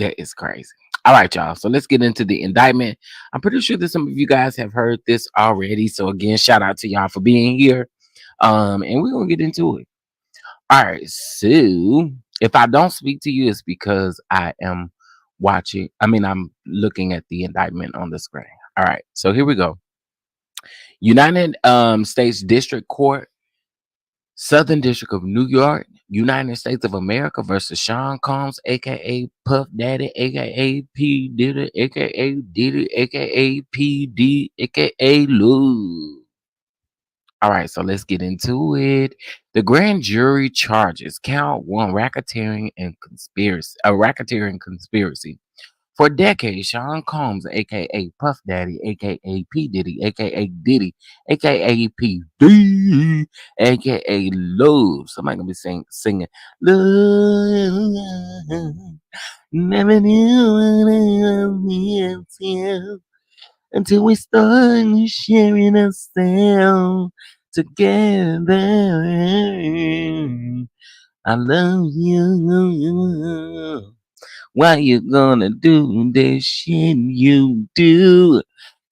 That is crazy. All right, y'all. So let's get into the indictment. I'm pretty sure that some of you guys have heard this already. So again, shout out to y'all for being here. And we're gonna get into it. All right. So if I don't speak to you, it's because I am I'm looking at the indictment on the screen. All right. So here we go. United States District Court, Southern District of New York, United States of America versus Sean Combs, aka Puff Daddy, aka P Diddy, aka Diddy, aka P D, aka Lou. All right, so let's get into it. The grand jury charges count one racketeering conspiracy. For decades, Sean Combs, aka Puff Daddy, aka P Diddy, aka Diddy, aka P D, aka Love. Somebody gonna be singing Love. Never knew what it was until we start sharing ourselves together. I love you. Why you gonna do this shit you do?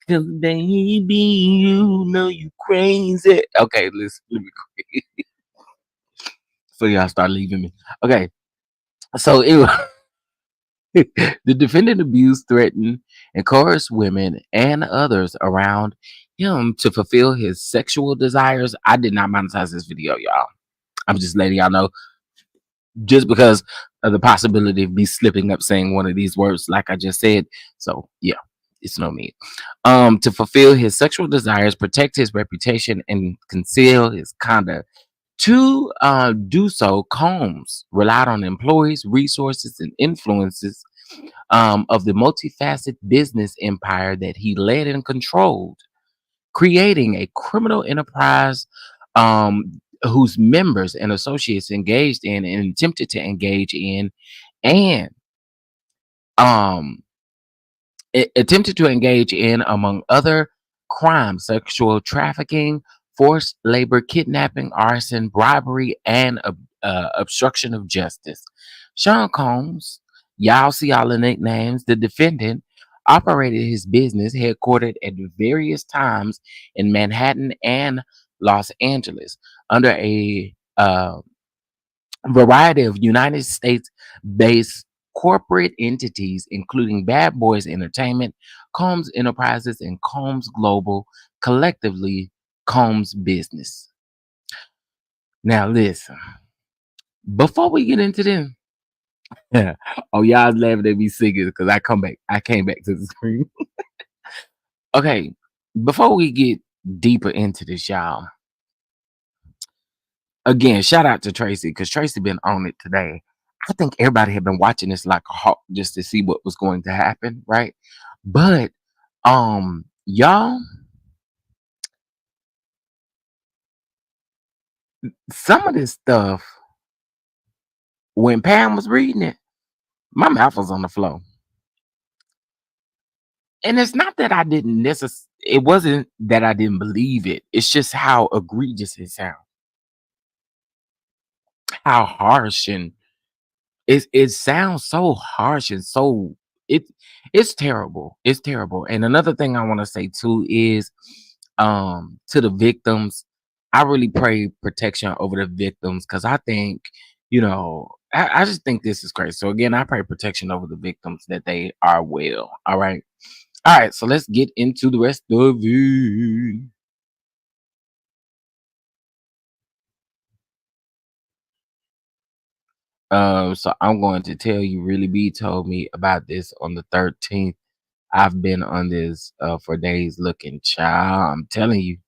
Cause baby, you know you crazy. Okay, listen, let me quit. So y'all start leaving me. Okay, so it was the defendant abused, threatened, and coerced women and others around him to fulfill his sexual desires. I did not monetize this video, y'all. I'm just letting y'all know, just because of the possibility of me slipping up saying one of these words, like I just said. So yeah, it's no need. To fulfill his sexual desires, protect his reputation, and conceal his conduct. To do so, Combs relied on employees, resources, and influences of the multifaceted business empire that he led and controlled, creating a criminal enterprise whose members and associates engaged in and attempted to engage in and um, attempted to engage in, among other crimes, sexual trafficking, forced labor, kidnapping, arson, bribery, and obstruction of justice. Sean Combs, y'all see all the nicknames, the defendant, operated his business headquartered at various times in Manhattan and Los Angeles under a variety of United States based corporate entities, including Bad Boys Entertainment, Combs Enterprises, and Combs Global, collectively Combs Business. Now, listen, before we get into them, oh, y'all laughing at me singing because I came back to the screen. Okay, before we get deeper into this, y'all, again, shout out to Tracy because Tracy been on it today. I think everybody had been watching this like a hawk just to see what was going to happen, right? But y'all, some of this stuff, when Pam was reading it, my mouth was on the floor. And it's not that I didn't necessarily, it wasn't that I didn't believe it. It's just how egregious it sounds, how harsh, and it sounds so harsh and so it it's terrible. It's terrible. And another thing I want to say too is to the victims, I really pray protection over the victims because I think, I just think this is crazy. So again, I pray protection over the victims that they are well. All right. All right, so let's get into the rest of it. So I'm going to tell you, Really B told me about this on the 13th. I've been on this for days looking, child. I'm telling you.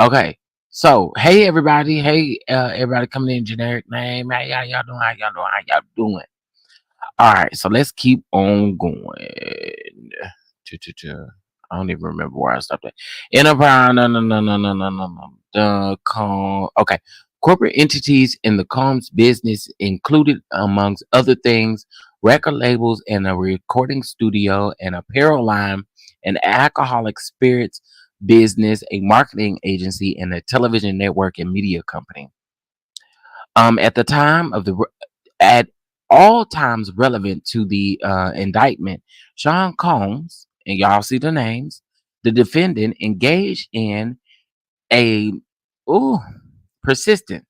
Okay. So hey everybody. Hey everybody coming in generic name. How y'all doing? How y'all doing? How y'all doing? All right, so let's keep on going. I don't even remember where I stopped at. Enterprise, no. Okay. Corporate entities in the Combs business included, amongst other things, record labels and a recording studio, an apparel line, an alcoholic spirits business, a marketing agency, and a television network and media company. At the time of the at all times relevant to the indictment, Sean Combs, and y'all see the names, the defendant engaged in a ooh, persistent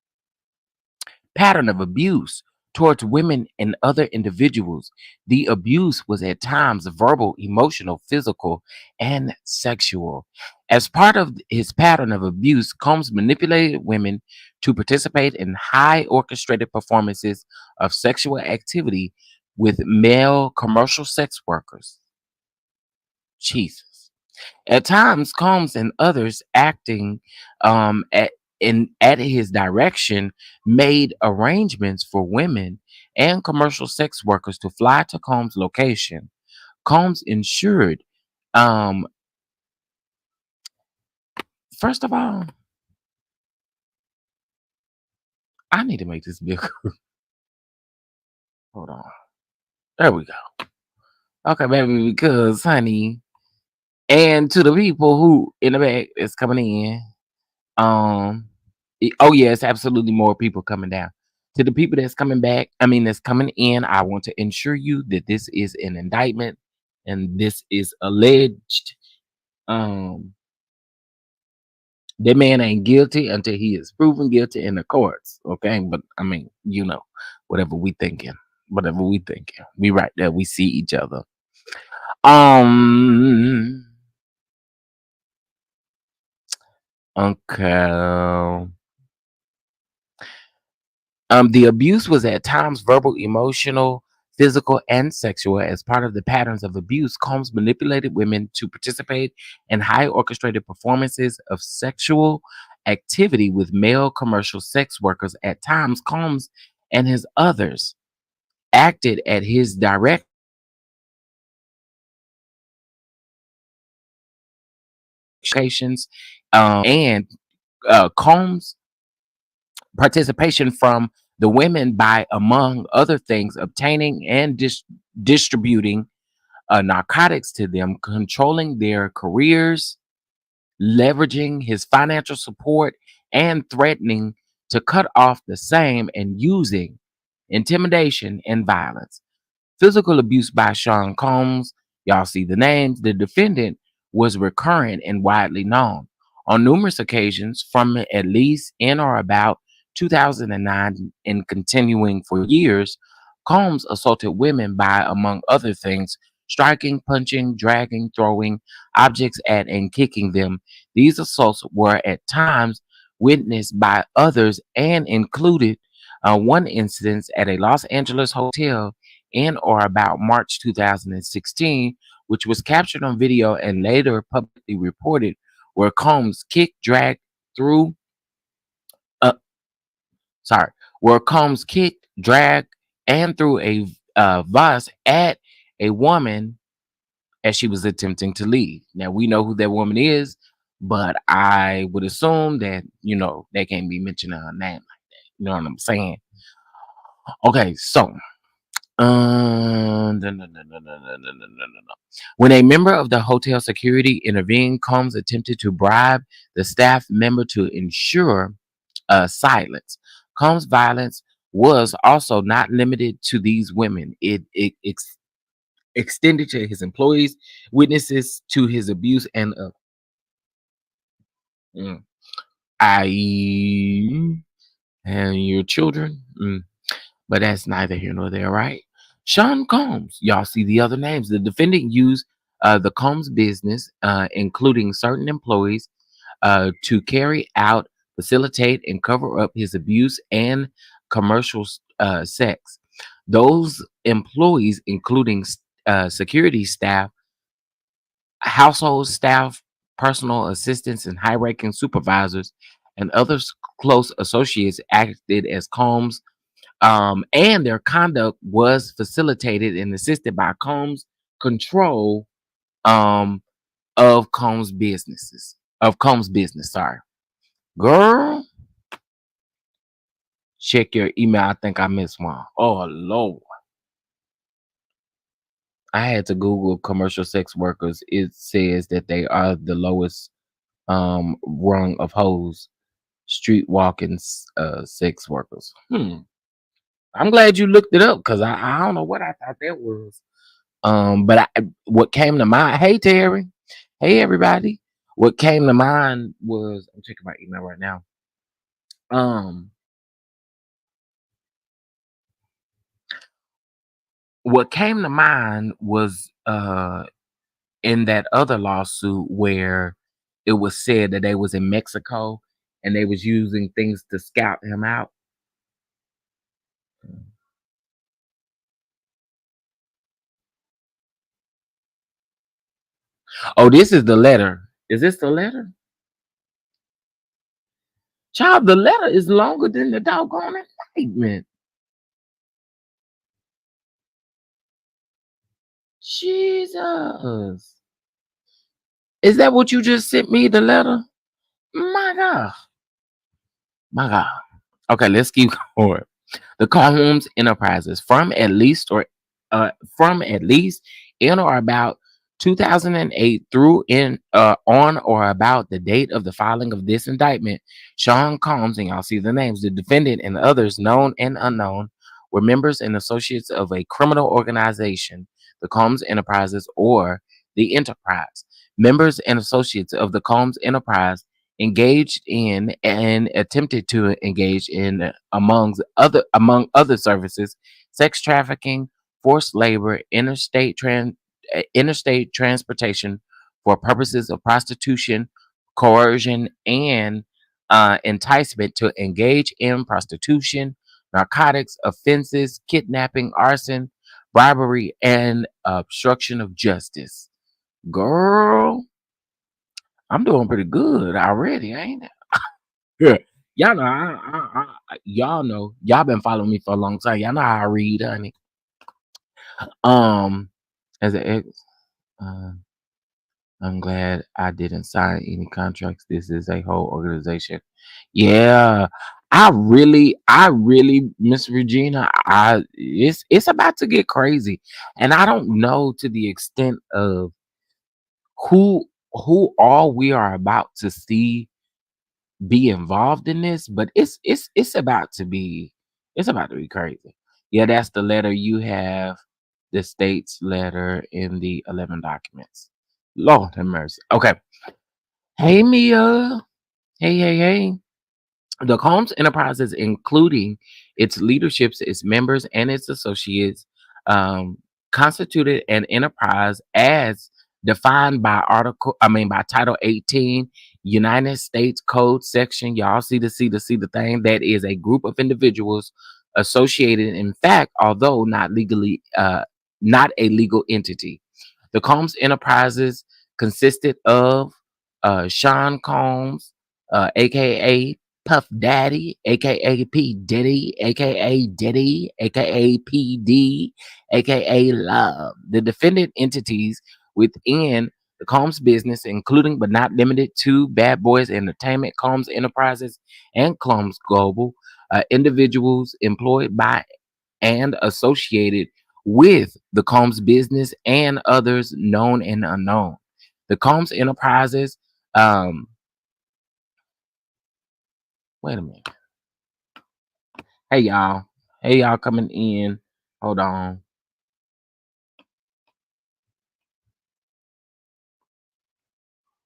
pattern of abuse towards women and other individuals. The abuse was at times verbal, emotional, physical, and sexual. As part of his pattern of abuse, Combs manipulated women to participate in high orchestrated performances of sexual activity with male commercial sex workers. Jesus. At times, Combs and others acting at his direction made arrangements for women and commercial sex workers to fly to Combs' location. Combs ensured, um, first of all, I need to make this bigger. Hold on. There we go. Okay, baby, because honey, and to the people who in the back is coming in, Um, oh yeah, it's absolutely more people coming down. To the people that's coming back, I mean that's coming in, I want to ensure you that this is an indictment and this is alleged. Um, that man ain't guilty until he is proven guilty in the courts. Okay, but I mean, whatever we thinking, we right there, we see each other. Um, okay. The abuse was at times verbal, emotional, physical, and sexual. As part of the patterns of abuse, Combs manipulated women to participate in high orchestrated performances of sexual activity with male commercial sex workers. At times, Combs and his others acted at his directions, and Combs' participation from the women by, among other things, obtaining and distributing narcotics to them, controlling their careers, leveraging his financial support, and threatening to cut off the same, and using intimidation and violence. Physical abuse by Sean Combs, y'all see the names, the defendant was recurrent and widely known. On numerous occasions, from at least in or about 2009 and continuing for years, Combs assaulted women by, among other things, striking, punching, dragging, throwing objects at, and kicking them. These assaults were at times witnessed by others and included one incident at a Los Angeles hotel in or about March 2016, which was captured on video and later publicly reported, where Combs kicked, dragged through, uh, sorry, where Combs kicked, dragged, and threw a vase at a woman as she was attempting to leave. Now we know who that woman is, but I would assume that they can't be mentioning her name like that. You know what I'm saying? Okay, so no, no, no, no, no, no, no, no, no, no, no. When a member of the hotel security intervened, Combs attempted to bribe the staff member to ensure silence. Combs' violence was also not limited to these women. It extended to his employees, witnesses to his abuse, and mm, I and your children. But that's neither here nor there, right? Sean Combs, y'all see the other names. The defendant used the Combs business, including certain employees, to carry out, facilitate, and cover up his abuse and commercial sex. Those employees, including security staff, household staff, personal assistants, and high ranking supervisors, and other close associates, acted as Combs, and their conduct was facilitated and assisted by Combs' control um, of Combs' business. Sorry, girl, check your email. I think I missed one. Oh Lord, I had to Google commercial sex workers. It says that they are the lowest rung of hoes, street walking sex workers. I'm glad you looked it up because I don't know what I thought that was. But what came to mind? Hey Terry, hey everybody. What came to mind was I'm checking my email right now. Um, what came to mind was in that other lawsuit where it was said that they was in Mexico and they was using things to scout him out. Oh, this is the letter. Is this the letter? Child, the letter is longer than the doggone indictment. Jesus. Is that what you just sent me, the letter? My God. My God. Okay, let's keep going. The Combs Enterprises from at least in or about 2008 through in on or about the date of the filing of this indictment, Sean Combs, and y'all see the names, the defendant and others known and unknown, were members and associates of a criminal organization, the Combs Enterprises or the Enterprise. Members and associates of the Combs Enterprise engaged in and attempted to engage in among other services, sex trafficking, forced labor, interstate transportation for purposes of prostitution, coercion, and enticement to engage in prostitution, narcotics offenses, kidnapping, arson, bribery, and obstruction of justice. Girl, I'm doing pretty good already, ain't it? Yeah. Y'all know, y'all know, y'all been following me for a long time. Y'all know how I read, honey. Um, as an ex, uh, I'm glad I didn't sign any contracts. This is a whole organization. Yeah, I really, Miss Regina, it's about to get crazy, and I don't know to the extent of who who all we are about to see be involved in this, but it's about to be crazy. Yeah, that's the letter you have, the state's letter in the 11 documents. Lord have mercy. Okay. Hey Mia. Hey. The Combs Enterprises, including its leaderships, its members, and its associates, um, constituted an enterprise as defined by by Title 18, United States Code section. Y'all see the thing. That is a group of individuals associated, in fact, although not a legal entity. The Combs Enterprises consisted of Sean Combs, aka Puff Daddy, aka P Diddy, aka Diddy, aka PD, aka Love. The defendant entities within the Combs business, including but not limited to Bad Boys Entertainment, Combs Enterprises, and Combs Global, individuals employed by and associated with the Combs business and others known and unknown. The Combs Enterprises, um, wait a minute. Hey y'all. Hey y'all coming in. Hold on.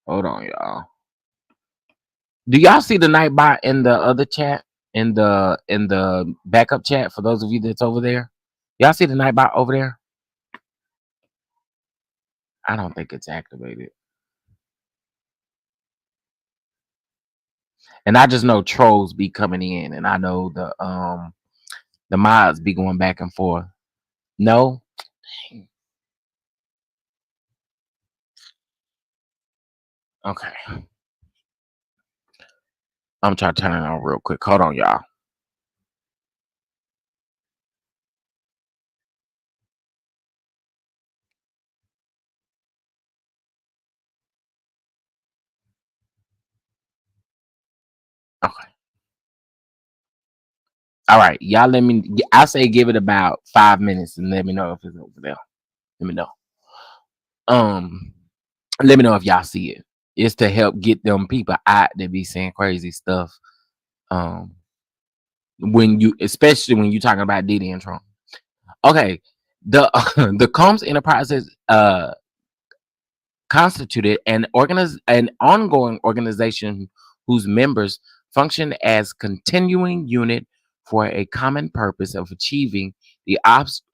Hold on, y'all. Do y'all see the Nightbot in the other chat? In the backup chat for those of you that's over there? Y'all see the Nightbot over there? I don't think it's activated. And I just know trolls be coming in and I know the mods be going back and forth. No? Okay. I'm trying to turn it on real quick. Hold on, y'all. Okay. All right. Y'all let me I say give it about 5 minutes and let me know if it's over there. Let me know. Um Let me know if y'all see it. It's to help get them people out that be saying crazy stuff. Um when you, especially when you're talking about Diddy and Trump. Okay, the the Combs Enterprises constituted an ongoing organization whose members function as continuing unit for a common purpose of achieving the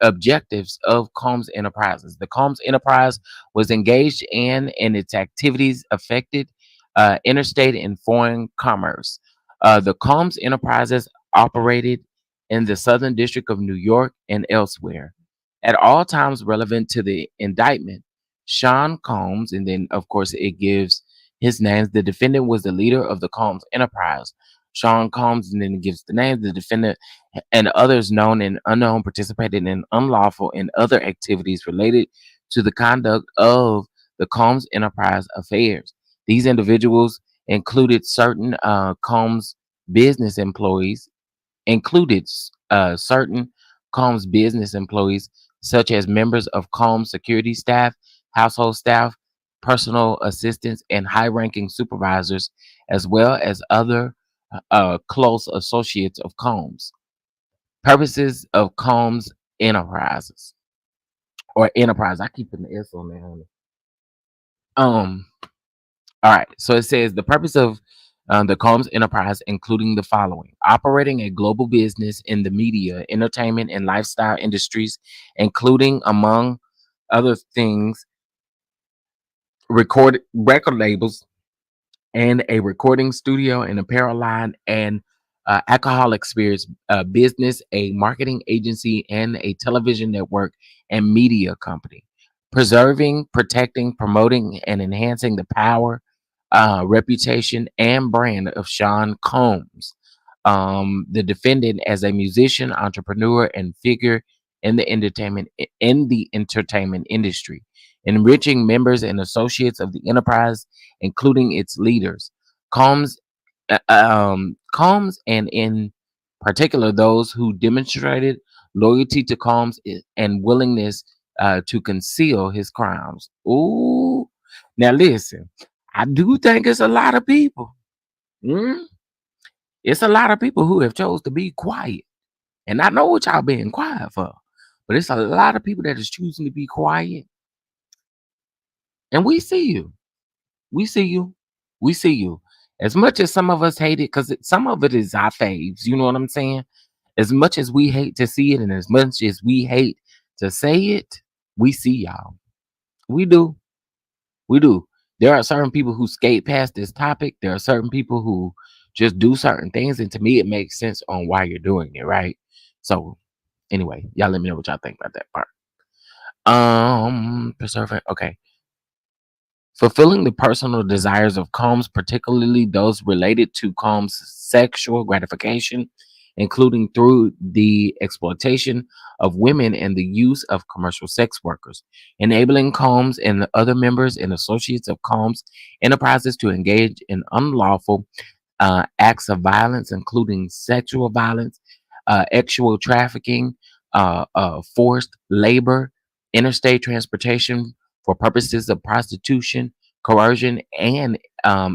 objectives of Combs Enterprises. The Combs Enterprise was engaged in and its activities affected interstate and foreign commerce. The Combs Enterprises operated in the Southern District of New York and elsewhere. At all times relevant to the indictment, Sean Combs, and then of course it gives his names. The defendant was the leader of the Combs Enterprise. Sean Combs, and then it gives the names. The defendant and others known and unknown participated in unlawful and other activities related to the conduct of the Combs Enterprise affairs. These individuals included certain Combs business employees, included certain Combs business employees, such as members of Combs security staff, household staff, personal assistants, and high ranking supervisors, as well as other close associates of Combs. Purposes of Combs Enterprises or enterprise. I keep putting the S on there, honey. Um, All right. So it says the purpose of the Combs Enterprise, including the following: operating a global business in the media, entertainment, and lifestyle industries, including, among other things, record labels and a recording studio and apparel line and alcoholic spirits business, a marketing agency, and a television network and media company. Preserving, protecting, promoting, and enhancing the power, reputation, and brand of Sean Combs, the defendant, as a musician, entrepreneur, and figure in the entertainment industry, enriching members and associates of the enterprise, including its leaders. Combs, Combs, and in particular those who demonstrated loyalty to Combs and willingness to conceal his crimes. Ooh, now listen, I do think it's a lot of people. Mm, it's a lot of people who have chose to be quiet, and I know what y'all being quiet for, but it's a lot of people that is choosing to be quiet, and we see you. We see you. We see you. As much as some of us hate it, because some of it is our faves, you know what I'm saying? As much as we hate to see it, and as much as we hate to say it, we see y'all. We do. We do. There are certain people who skate past this topic. There are certain people who just do certain things, and to me, it makes sense on why you're doing it, right? So, anyway, y'all let me know what y'all think about that part. Preserving. Okay. Fulfilling the personal desires of Combs, particularly those related to Combs' sexual gratification, including through the exploitation of women and the use of commercial sex workers, enabling Combs and the other members and associates of Combs enterprises to engage in unlawful acts of violence, including sexual violence, sexual trafficking, forced labor, interstate transportation for purposes of prostitution, coercion, and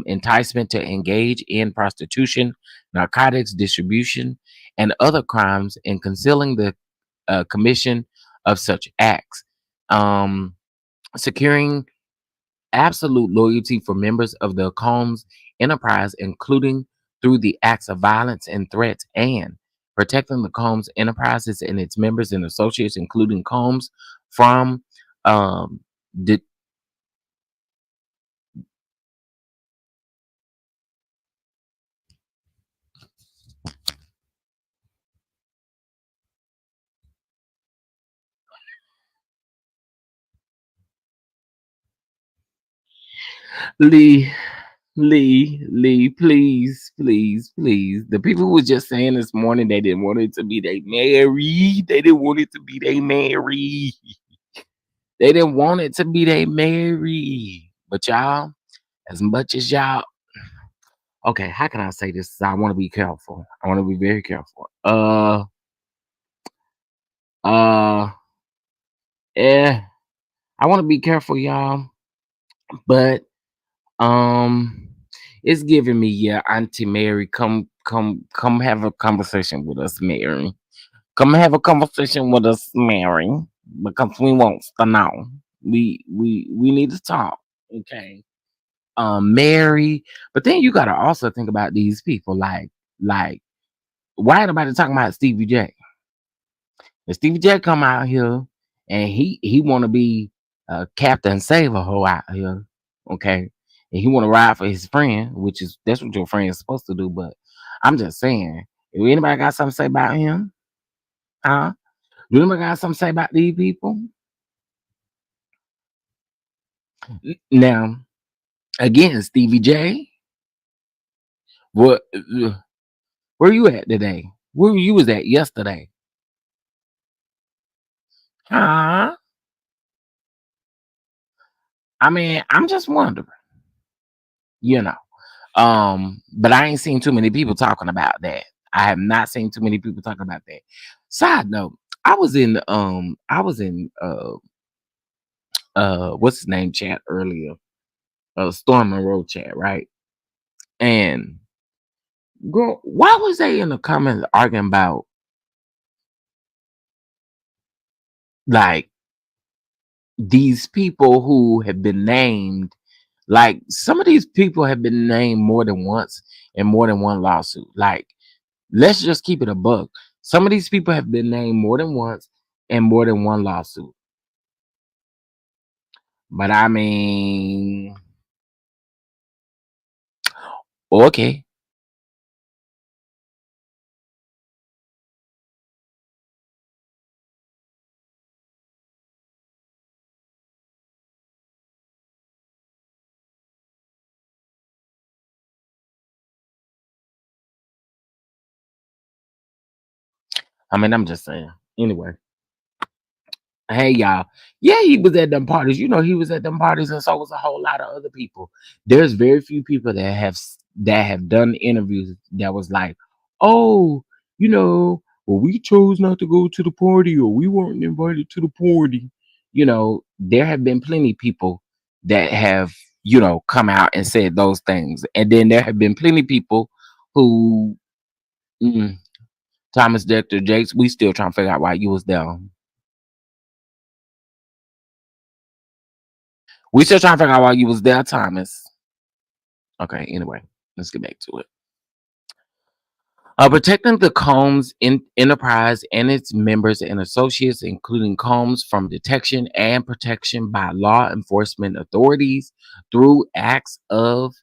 enticement to engage in prostitution, narcotics distribution, and other crimes, and concealing the commission of such acts. Um, Securing absolute loyalty for members of the Combs enterprise, including through the acts of violence and threats, and protecting the Combs enterprises and its members and associates, including Combs, from um, the Lee, Lee, please, please, please. The people who were just saying this morning they didn't want it to be they married. They didn't want it to be they married. They didn't want it to be they married. But y'all, as much as y'all, okay, how can I say this? I want to be careful. I want to be very careful. Uh, yeah, I want to be careful, y'all. But um, it's giving me, yeah, Auntie Mary, come have a conversation with us, Mary. Come have a conversation with us, Mary, because we want to know. We need to talk. Okay. Mary. But then you gotta also think about these people like why nobody talking about Stevie J? And Stevie J come out here and he wanna be Captain Save a hoe out here. Okay. And he wanna ride for his friend, which is that's what your friend is supposed to do. But I'm just saying, if anybody got something to say about him, huh? Do anybody got something to say about these people? Now, again, Stevie J, what where you at today? Where you was at yesterday? Huh? I mean, I'm just wondering, you know. But I ain't seen too many people talking about that. I have not seen too many people talking about that. Side note, I was in what's his name chat earlier, Storm Monroe chat, right? And girl, why was they in the comments arguing about like these people who have been named? Like some of these people have been named more than once in more than one lawsuit. Like, let's just keep it a buck. Some of these people have been named more than once in more than one lawsuit. But I mean, okay. I mean, I'm just saying. Anyway, hey y'all. Yeah, he was at them parties. You know, he was at them parties, and so was a whole lot of other people. There's very few people that have done interviews that was like, oh, well, we chose not to go to the party, or we weren't invited to the party. There have been plenty people that have, come out and said those things, and then there have been plenty people who, mm, Thomas Dexter Jakes, we still trying to figure out why you was there. We still trying to figure out why you was there, Thomas. Okay, anyway, let's get back to it. Protecting the Combs enterprise and its members and associates, including Combs, from detection and protection by law enforcement authorities through acts of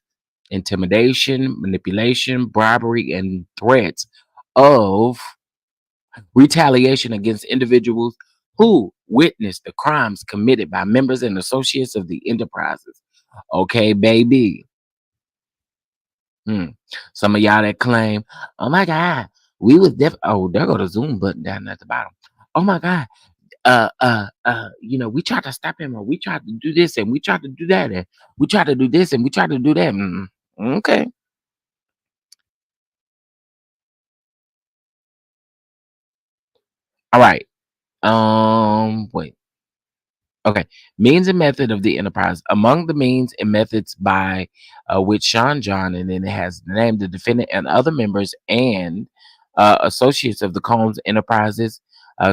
intimidation, manipulation, bribery, and threats of retaliation against individuals who witnessed the crimes committed by members and associates of the enterprises. Okay, baby. Hmm. Some of y'all that claim, oh my God, we was oh, there go the Zoom button down at the bottom. Oh my God. We tried to stop him, or we tried to do this and we tried to do that, and we tried to do this and we tried to do that. Okay. All right. Wait. Okay. Means and method of the enterprise. Among the means and methods by which Sean John, and then it has the name, the defendant, and other members and associates of the Combs Enterprises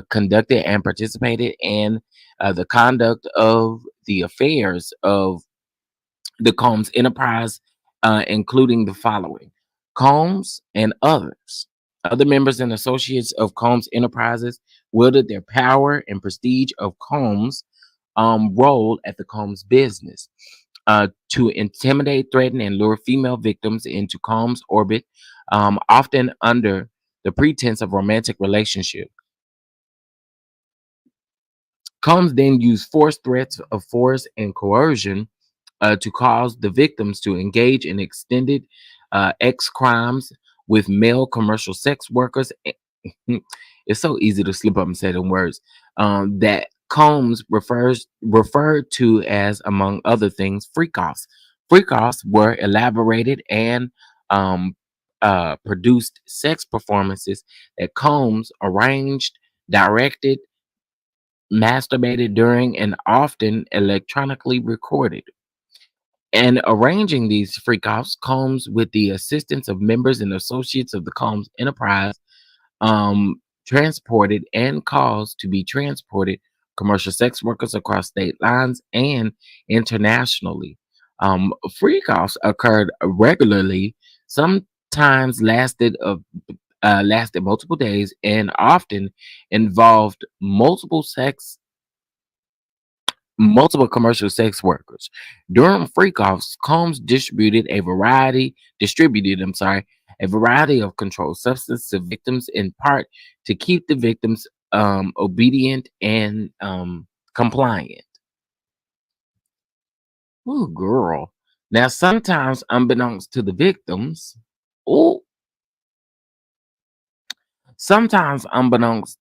conducted and participated in the conduct of the affairs of the Combs Enterprise, including the following: Combs and others. Other members and associates of Combs Enterprises wielded their power and prestige of Combs role at the Combs business to intimidate, threaten, and lure female victims into Combs' orbit, often under the pretense of romantic relationship. Combs then used force, threats of force, and coercion to cause the victims to engage in extended X crimes with male commercial sex workers. It's so easy to slip up and say them words. That Combs referred to as, among other things, freak-offs. Freak-offs were elaborated and produced sex performances that Combs arranged, directed, masturbated during, and often electronically recorded. And arranging these freak-offs comes with the assistance of members and associates of the Combs enterprise, transported and caused to be transported commercial sex workers across state lines and internationally. Freak-offs occurred regularly, sometimes lasted multiple days, and often involved multiple commercial sex workers. During freak-offs, Combs a variety of controlled substances to victims, in part to keep the victims obedient and compliant. Ooh, girl. Now, sometimes unbeknownst to the victims, oh, sometimes unbeknownst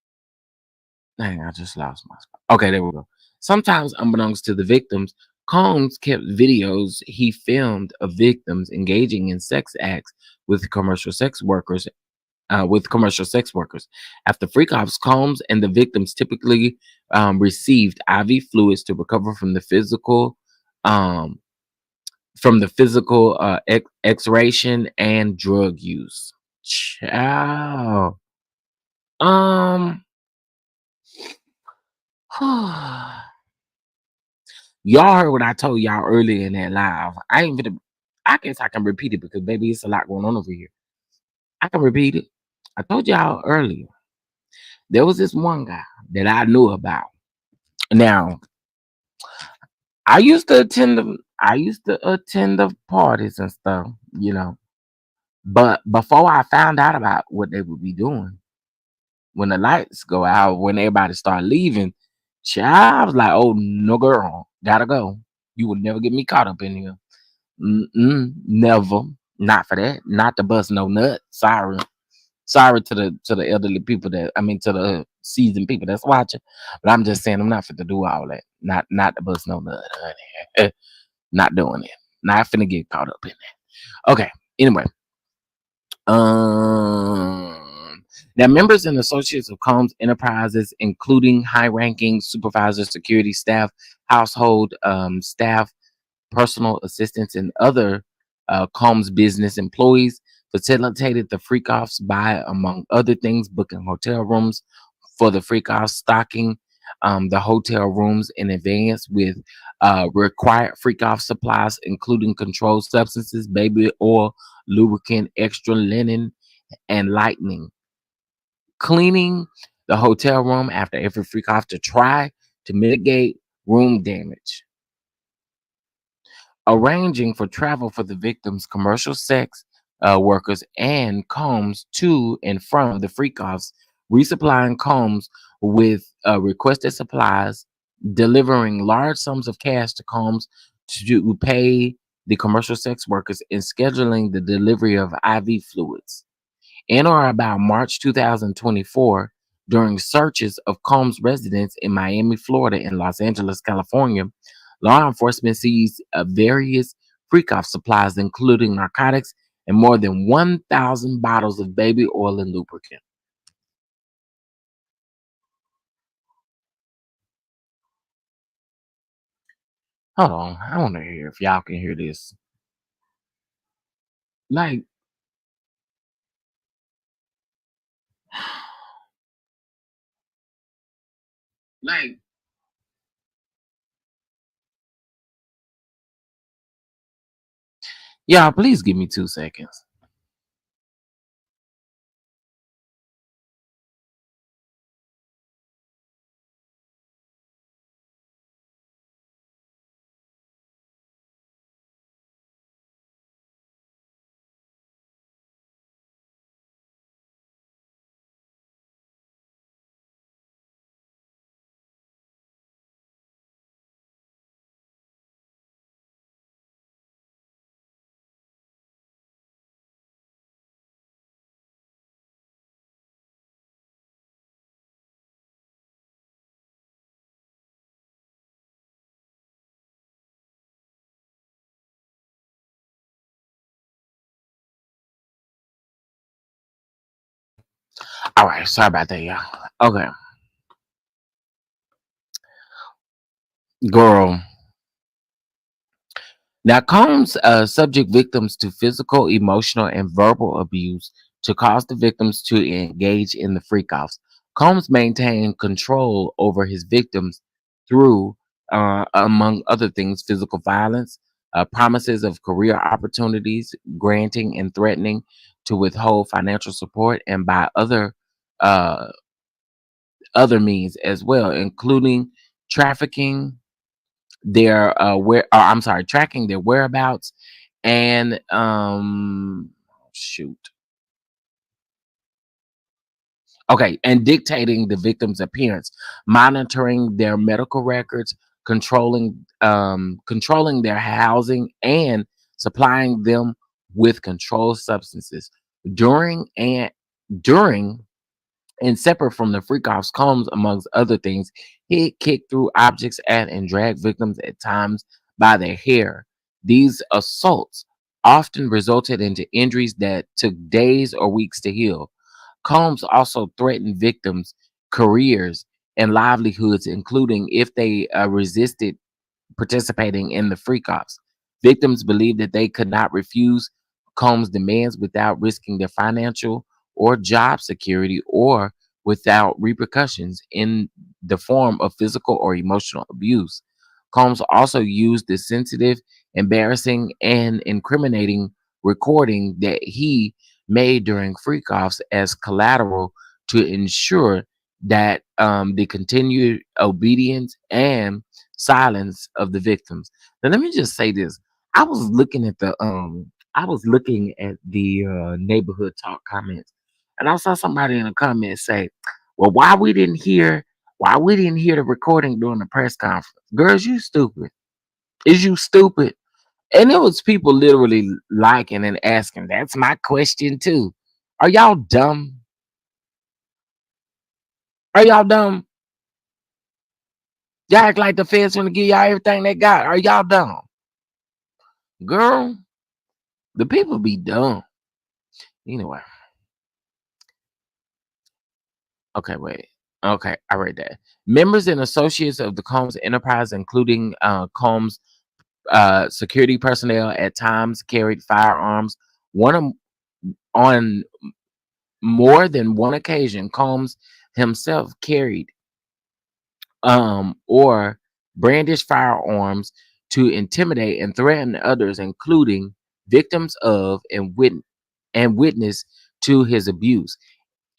dang, I just lost my spot. Okay, there we go. Sometimes, unbeknownst to the victims, Combs kept videos he filmed of victims engaging in sex acts with commercial sex workers. After freak offs, Combs and the victims typically received IV fluids to recover um, from the physical exertion and drug use. Ciao. Um. Y'all heard what I told y'all earlier in that live. I ain't gonna. I guess I can repeat it because baby, it's a lot going on over here. I can repeat it. I told y'all earlier. There was this one guy that I knew about. Now, I used to attend the parties and stuff, you know. But before I found out about what they would be doing, when the lights go out, when everybody start leaving, child, I was like, oh no, girl, gotta go. You would never get me caught up in here. Never. Not for that. Not to bust no nut. Sorry. Sorry to the elderly people to the seasoned people that's watching. But I'm just saying I'm not fit to do all that. Not to bust no nut, honey. Not doing it. Not finna get caught up in that. Okay. Anyway. Now members and associates of Combs Enterprises, including high-ranking supervisors, security staff, household staff, personal assistants, and other Combs business employees, facilitated the freak-offs by, among other things, booking hotel rooms for the freak-offs, stocking the hotel rooms in advance with required freak-off supplies, including controlled substances, baby oil, lubricant, extra linen, and lightning. Cleaning the hotel room after every freak-off to try to mitigate room damage, arranging for travel for the victims, commercial sex workers, and Combs to and from the freak-offs, resupplying Combs with requested supplies, delivering large sums of cash to Combs to pay the commercial sex workers, and scheduling the delivery of IV fluids. In or about March 2024, during searches of Combs' residence in Miami, Florida, and Los Angeles, California, law enforcement seized various freak-off supplies, including narcotics and more than 1,000 bottles of baby oil and lubricant. Hold on, I want to hear if y'all can hear this. Like, like, y'all, please give me 2 seconds. All right, sorry about that, y'all. Okay, girl. Now, Combs subject victims to physical, emotional, and verbal abuse to cause the victims to engage in the freak offs. Combs maintained control over his victims through, among other things, physical violence, promises of career opportunities, granting and threatening to withhold financial support, and by uh, other means as well, including trafficking tracking their whereabouts and shoot. Okay, and dictating the victim's appearance, monitoring their medical records, controlling their housing, and supplying them with controlled substances. During and during and separate from the freak offs, Combs, amongst other things, he kicked through objects at and dragged victims at times by their hair. These assaults often resulted into injuries that took days or weeks to heal. Combs also threatened victims' careers and livelihoods, including if they resisted participating in the freak offs. Victims believed that they could not refuse Combs' demands without risking their financial or job security or without repercussions in the form of physical or emotional abuse. Combs also used the sensitive, embarrassing, and incriminating recording that he made during freak offs as collateral to ensure that the continued obedience and silence of the victims. Now, let me just say this. I was looking at the neighborhood talk comments, and I saw somebody in the comments say, "Well, why we didn't hear the recording during the press conference?" Girls, you stupid. Is you stupid? And it was people literally liking and asking. That's my question too. Are y'all dumb? Are y'all dumb? Y'all act like the feds gonna give y'all everything they got. Are y'all dumb? Girl, the people be dumb. Anyway, okay, wait. Okay, I read that. Members and associates of the Combs enterprise, including Combs security personnel, at times carried firearms. One on more than one occasion, Combs himself carried or brandished firearms to intimidate and threaten others, including victims of and witness to his abuse.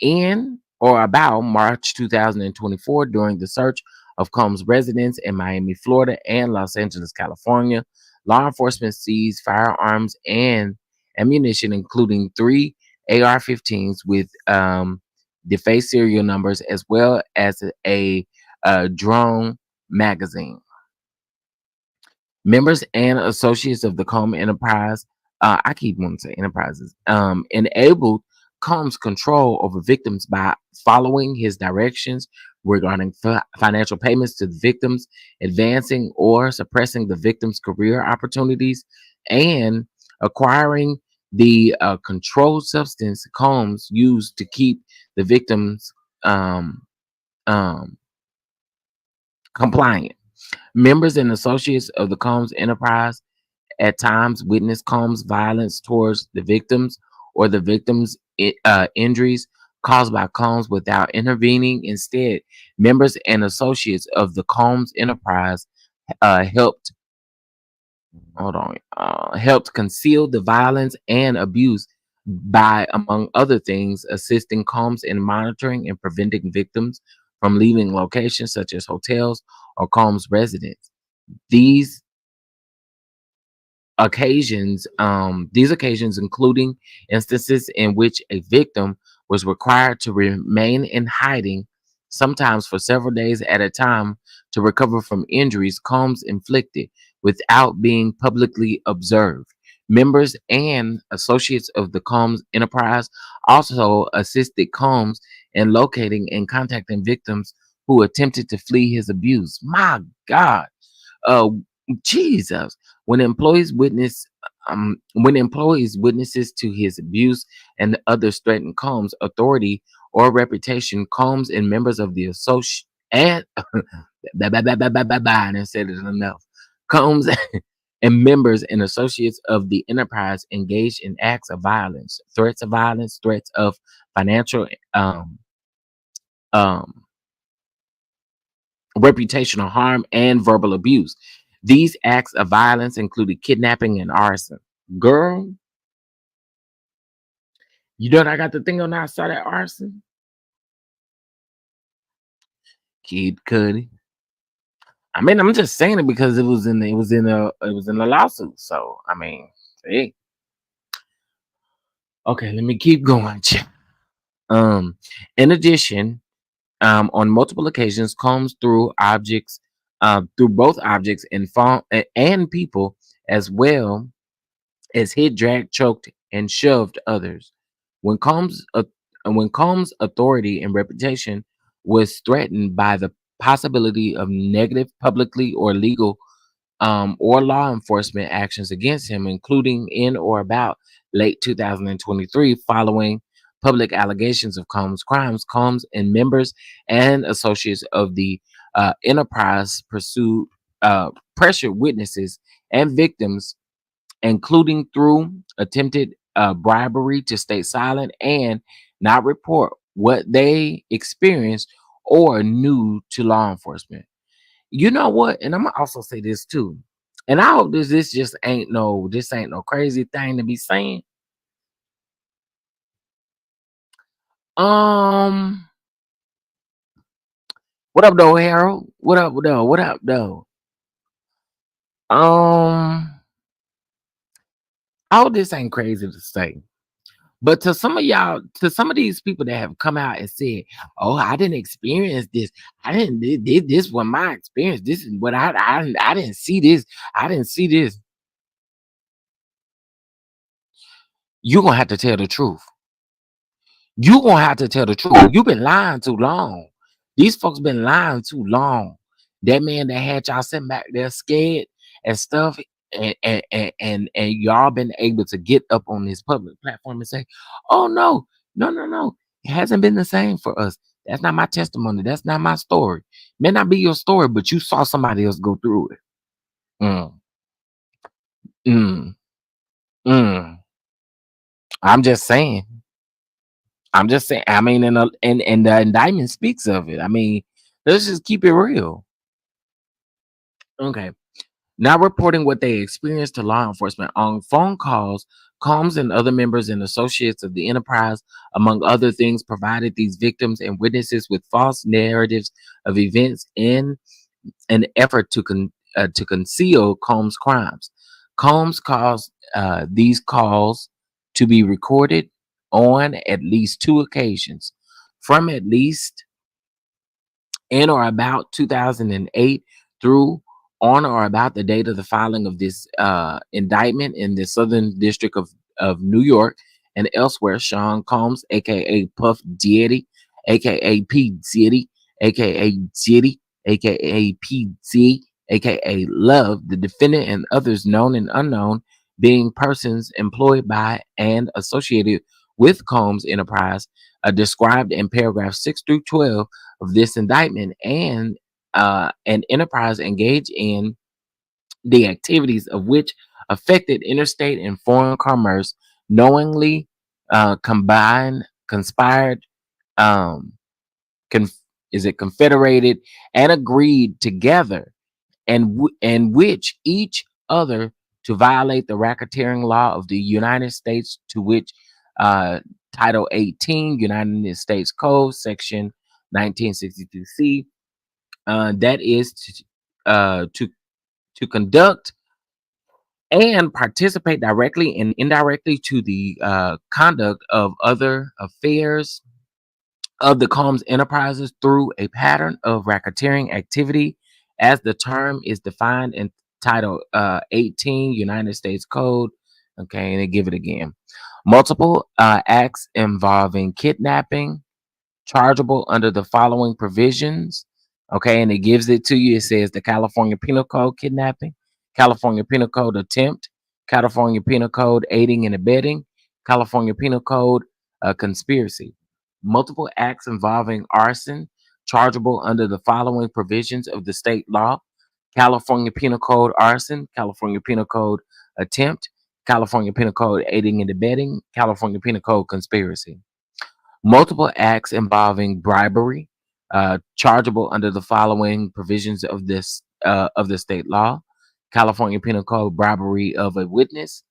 In or about March 2024, during the search of Combs' residence in Miami, Florida, and Los Angeles, California, law enforcement seized firearms and ammunition, including three AR-15s with defaced serial numbers, as well as a drone magazine. Members and associates of the Combs enterprise, I keep wanting to say enterprises, enabled Combs control over victims by following his directions regarding financial payments to the victims, advancing or suppressing the victims' career opportunities, and acquiring the controlled substance Combs used to keep the victims um, um, compliant. Members and associates of the Combs enterprise at times witnessed Combs' violence towards the victims or the victims' injuries caused by Combs without intervening. Instead, members and associates of the Combs enterprise helped helped conceal the violence and abuse by, among other things, assisting Combs in monitoring and preventing victims from leaving locations such as hotels or Combs' residence. These these occasions including instances in which a victim was required to remain in hiding, sometimes for several days at a time, to recover from injuries Combs inflicted without being publicly observed. Members and associates of the Combs enterprise also assisted Combs in locating and contacting victims who attempted to flee his abuse. My God. uh Jesus. When employees witnesses to his abuse and others threaten Combs' authority or reputation, Combs and members of the associate and I didn't say it enough. Combs and members and associates of the enterprise engaged in acts of violence, threats of financial um, reputational harm, and verbal abuse. These acts of violence included kidnapping and arson. Girl, you know what I got the thing on the outside of arson? Kid Cudi. I mean, I'm just saying it because it was in a lawsuit. So I mean, hey, okay, let me keep going. Um, in addition, on multiple occasions, combs through both objects and people, as well as hit, dragged, choked, and shoved others. When Combs' authority and reputation was threatened by the possibility of negative publicly or legal or law enforcement actions against him, including in or about late 2023, following public allegations of Combs' crimes. Combs and members and associates of the enterprise pursued pressured witnesses and victims, including through attempted bribery, to stay silent and not report what they experienced or knew to law enforcement. You know what? And I'm gonna also say this too. And I hope this just ain't no crazy thing to be saying. Um, what up though, Harold? What up though? What up though? Um, I hope this ain't crazy to say. But to some of y'all, to some of these people that have come out and said, "Oh, I didn't experience this. I didn't. This was my experience. This is what I didn't see this. I didn't see this." You're gonna have to tell the truth. You gonna have to tell the truth. You've been lying too long. These folks been lying too long. That man that had y'all sitting back there scared and stuff, and y'all been able to get up on this public platform and say, "Oh no, no, no, no, it hasn't been the same for us. That's not my testimony. That's not my story. May not be your story, but you saw somebody else go through it." Mm, mm, mm. I'm just saying. I'm just saying. I mean, and the indictment speaks of it. I mean, let's just keep it real. Okay. Not reporting what they experienced to law enforcement on phone calls, Combs and other members and associates of the enterprise, among other things, provided these victims and witnesses with false narratives of events in an effort to conceal Combs' crimes. Combs caused these calls to be recorded on at least two occasions, from at least in or about 2008 through on or about the date of the filing of this indictment in the Southern District of New York and elsewhere. Sean Combs, aka Puff Diddy, aka P Diddy, aka Diddy, aka P D, aka Love, the defendant, and others known and unknown, being persons employed by and associated with Combs Enterprise, described in paragraph 6 through 12 of this indictment, and an enterprise engaged in the activities of which affected interstate and foreign commerce, knowingly conspired, um, conf- is it confederated, and agreed together, and which each other to violate the racketeering law of the United States, to which uh, Title 18 United States Code, Section 1962C, that is to conduct and participate directly and indirectly to the conduct of other affairs of the Combs Enterprises through a pattern of racketeering activity, as the term is defined in Title 18 United States Code. Okay, and they give it again. Multiple acts involving kidnapping, chargeable under the following provisions. Okay, and it gives it to you. It says the California Penal Code kidnapping, California Penal Code attempt, California Penal Code aiding and abetting, California Penal Code conspiracy. Multiple acts involving arson, chargeable under the following provisions of the state law. California Penal Code arson, California Penal Code attempt, California Penal Code aiding and abetting, California Penal Code conspiracy. Multiple acts involving bribery, chargeable under the following provisions of the state law: California Penal Code bribery of a witness,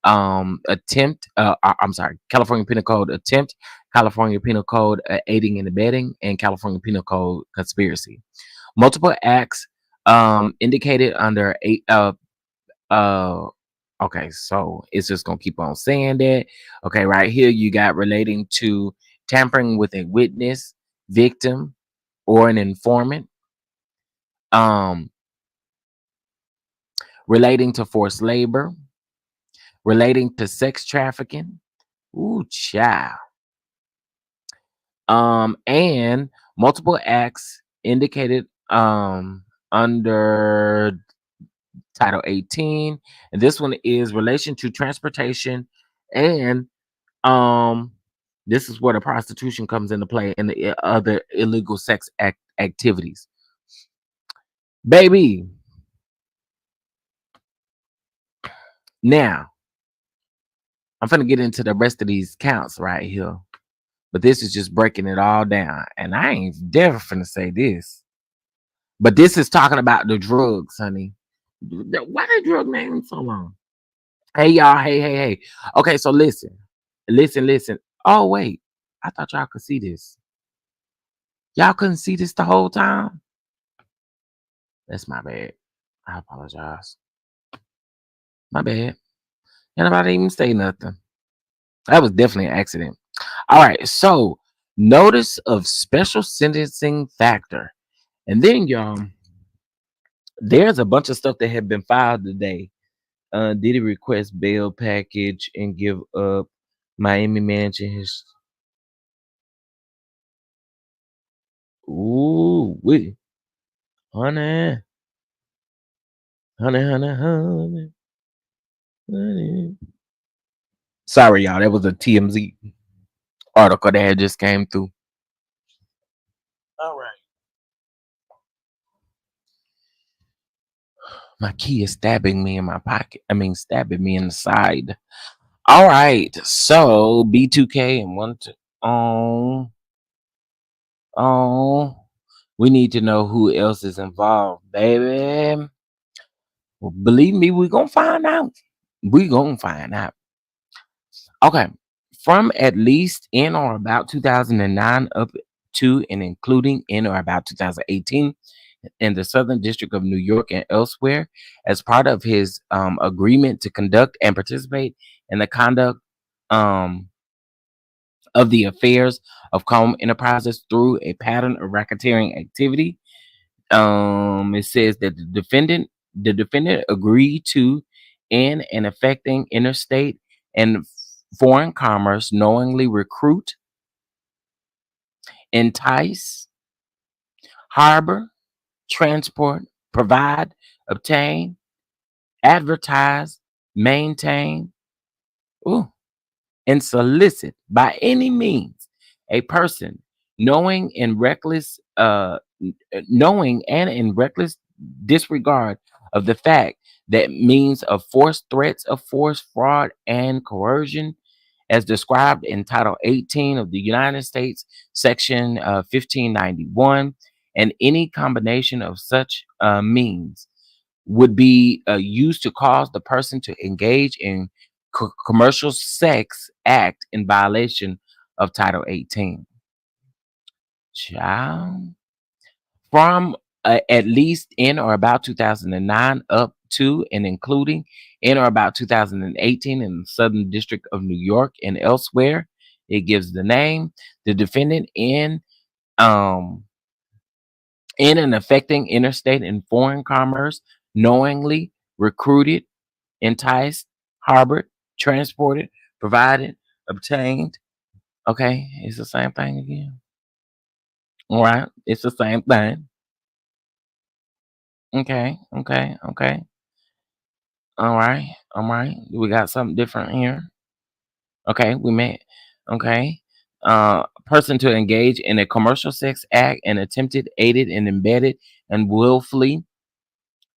attempt. I'm sorry, California Penal Code attempt, California Penal Code aiding and abetting, and California Penal Code conspiracy. Multiple acts indicated under eight. Okay, so it's just gonna keep on saying that. Okay, right here you got relating to tampering with a witness, victim, or an informant. Um, Relating to forced labor, relating to sex trafficking. Ooh, child. And multiple acts indicated under Title 18, and this one is relation to transportation, and um this is where the prostitution comes into play and the other illegal sex activities. Baby, now I'm gonna get into the rest of these counts right here, but this is just breaking it all down, and I ain't never finna say this, but this is talking about the drugs, honey. Why the drug name so long? Hey y'all, hey. Okay, so listen. Oh wait, I thought y'all could see this. Y'all couldn't see this the whole time. That's my bad. I apologize. My bad. And nobody even say nothing. That was definitely an accident. All right, so notice of special sentencing factor, and then y'all, there's a bunch of stuff that have been filed today. Diddy request bail package and give up Miami Mansion his. Ooh, wait, honey, honey. Sorry, y'all. That was a TMZ article that had just came through. All right. My key is stabbing me in my pocket. I mean, stabbing me in the side. All right. So B2K and one to oh, we need to know who else is involved, baby. Well, believe me, we're gonna find out. We're gonna find out. Okay. From at least in or about 2009 up to and including in or about 2018 in the Southern District of New York and elsewhere, as part of his agreement to conduct and participate in the conduct um, of the affairs of Comb Enterprises through a pattern of racketeering activity. It says that the defendant agreed to in and affecting interstate and foreign commerce, knowingly recruit, entice, harbor, transport, provide, obtain, advertise, maintain, ooh, and solicit by any means a person knowing and reckless knowing and in reckless disregard of the fact that means of force, threats of force, fraud, and coercion as described in Title 18 of the United States, Section 1591, and any combination of such means would be used to cause the person to engage in commercial sex act in violation of Title 18. Child. From at least in or about 2009 up to and including in or about 2018 in the Southern District of New York and elsewhere. It gives the name, the defendant um in and affecting interstate and foreign commerce, knowingly recruited, enticed, harbored, transported, provided, obtained. Okay, it's the same thing again. All right, it's the same thing. Okay. All right. We got something different here. Okay, we met. Okay. Person to engage in a commercial sex act and attempted, aided, and embedded and willfully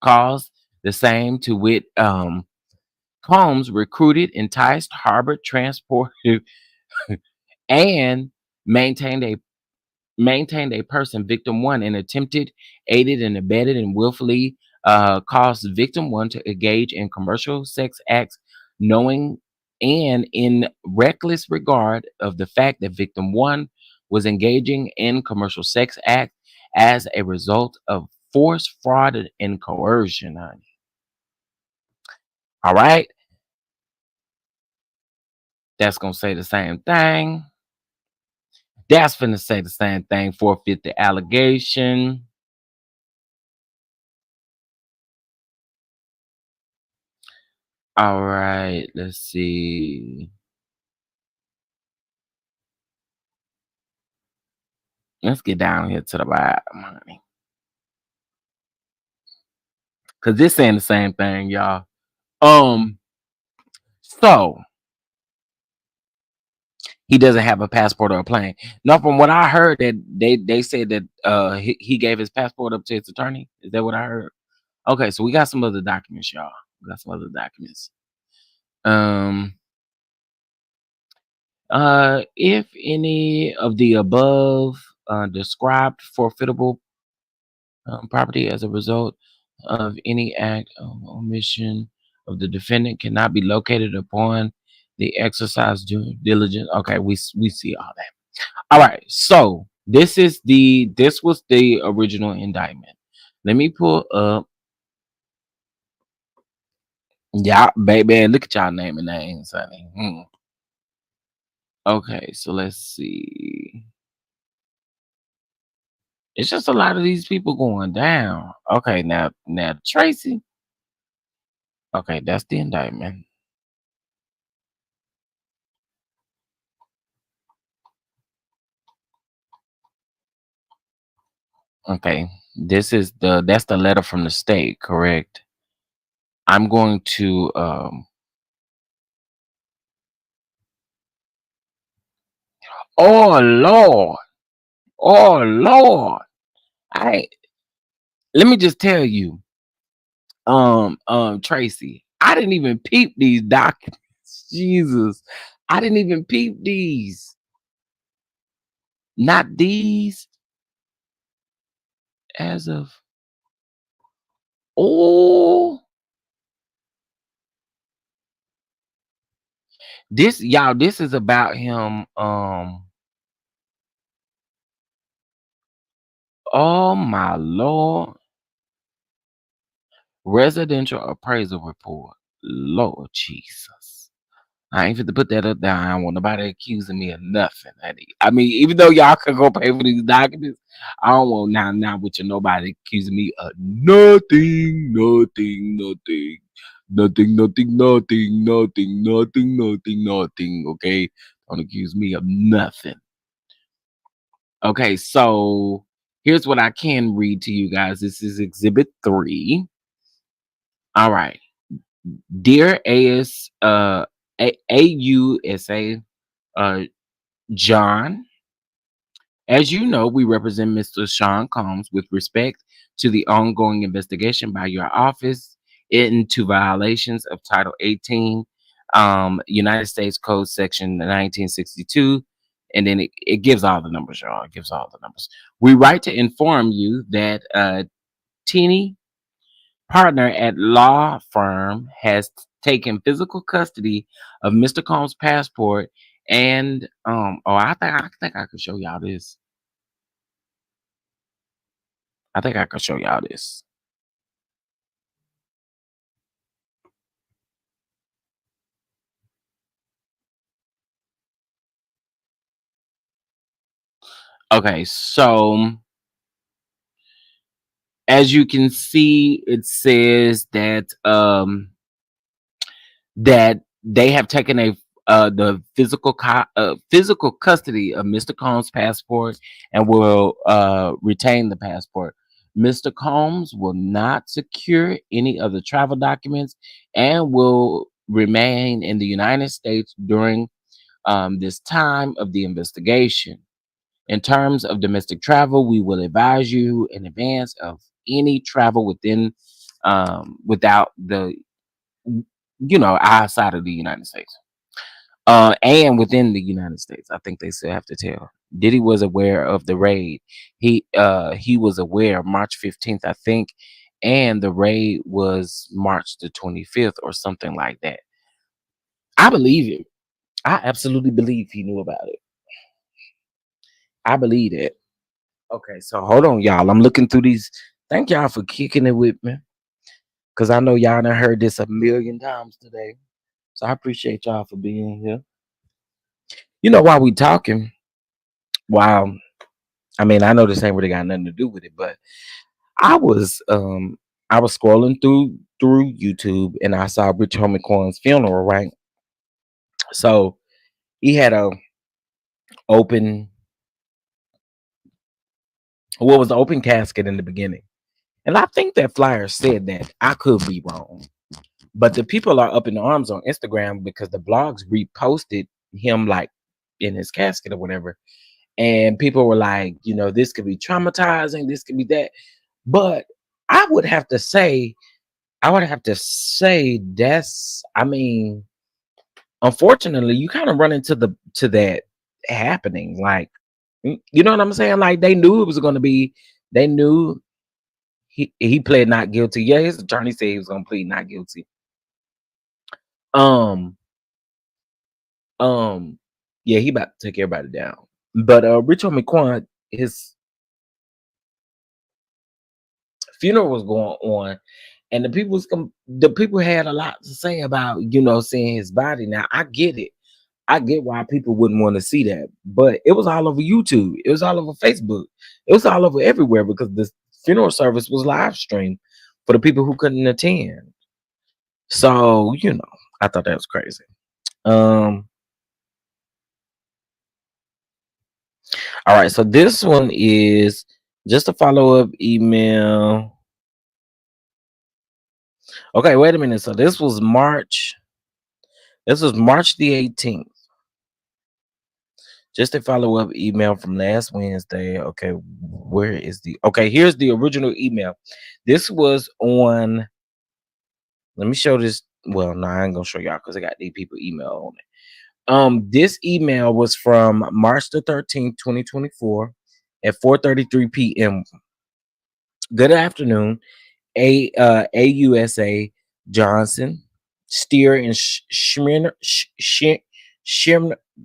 cause the same to wit Combs recruited, enticed, harbored, transported, and maintained a person, victim one, and attempted, aided, and abetted, and willfully caused victim one to engage in commercial sex acts, knowing and in reckless regard of the fact that victim one was engaging in commercial sex act as a result of force, fraud, and coercion, honey. All right, that's gonna say the same thing. That's finna say the same thing. Forfeit the allegation. All right, let's see. Let's get down here to the bottom, honey. Cause this saying the same thing, y'all. So he doesn't have a passport or a plane. Now, from what I heard, that they said that he gave his passport up to his attorney. Is that what I heard? Okay, so we got some other documents, y'all. We got some other documents. Um, if any of the above described forfeitable property as a result of any act of omission of the defendant cannot be located upon the exercise due diligence. Okay, we see all that. All right, so this was the original indictment. Let me pull up. Yeah, baby, look at y'all naming names, honey. Okay, so let's see. It's just a lot of these people going down. Okay, now Tracy. Okay, that's the indictment. Okay, that's the letter from the state, correct? I'm going to oh Lord, oh Lord. I Let me just tell you, Tracy, I didn't even peep these documents. Jesus, I didn't even peep these. Not these as of oh this y'all, this is about him. Oh my Lord. Residential appraisal report. Lord Jesus. I ain't fit to put that up there. I don't want nobody accusing me of nothing. I mean, even though y'all could go pay for these documents, I don't want now with you nobody accusing me of nothing, nothing, nothing, nothing, nothing, nothing, nothing, nothing, nothing, nothing. Okay. Don't accuse me of nothing. Okay, so here's what I can read to you guys. This is exhibit 3. All right. Dear AUSA John, as you know, we represent Mr. Sean Combs with respect to the ongoing investigation by your office into violations of Title 18, United States Code Section 1962. And then it gives all the numbers, y'all. It gives all the numbers. We write to inform you that Teeny partner at law firm has taken physical custody of Mr. Combs' passport, and I think I could show y'all this. I think I could show y'all this. Okay, so as you can see, it says that that they have taken the physical custody of Mr. Combs' passport and will retain the passport. Mr. Combs will not secure any of the travel documents and will remain in the United States during this time of the investigation. In terms of domestic travel, we will advise you in advance of any travel within without the outside of the United States. And within the United States, I think they still have to tell. Diddy was aware of the raid. He was aware March 15th, I think, and the raid was March the 25th or something like that. I believe it. I absolutely believe he knew about it. I believe it. Okay, so hold on, y'all. I'm looking through these. Thank y'all for kicking it with me, cause I know y'all done heard this a million times today. So I appreciate y'all for being here. While we talking, wow. I mean, I know this ain't really got nothing to do with it, but I was um I was scrolling through YouTube and I saw Rich Homie Quan's funeral, right? So he had a open what was the open casket in the beginning. And I think that flyer said that. I could be wrong. But the people are up in arms on Instagram because the blogs reposted him like in his casket or whatever. And people were like, this could be traumatizing, this could be that. But I would have to say that's, I mean, unfortunately, you kind of run into that happening. Like, you know what I'm saying? Like they knew it was gonna be, they knew he pled not guilty. Yeah, his attorney said he was gonna plead not guilty. Um, um, yeah, he about to take everybody down. But Rich Homie Quan, his funeral was going on, and the people had a lot to say about seeing his body. Now I get it. I get why people wouldn't want to see that, but it was all over YouTube. It was all over Facebook. It was all over everywhere because the funeral service was live streamed for the people who couldn't attend. So I thought that was crazy. Um, all right, so this one is just a follow up email. Okay, wait a minute. So this was March. This was March the 18th. Just a follow up email from last Wednesday. Okay, where is the? Okay, here's the original email. This was on. Let me show this. Well, no, I ain't gonna show y'all because I got these people email on it. This email was from March the 13th, 2024, at 4:33 p.m. Good afternoon, AUSA Johnson, Steer and Schirmer.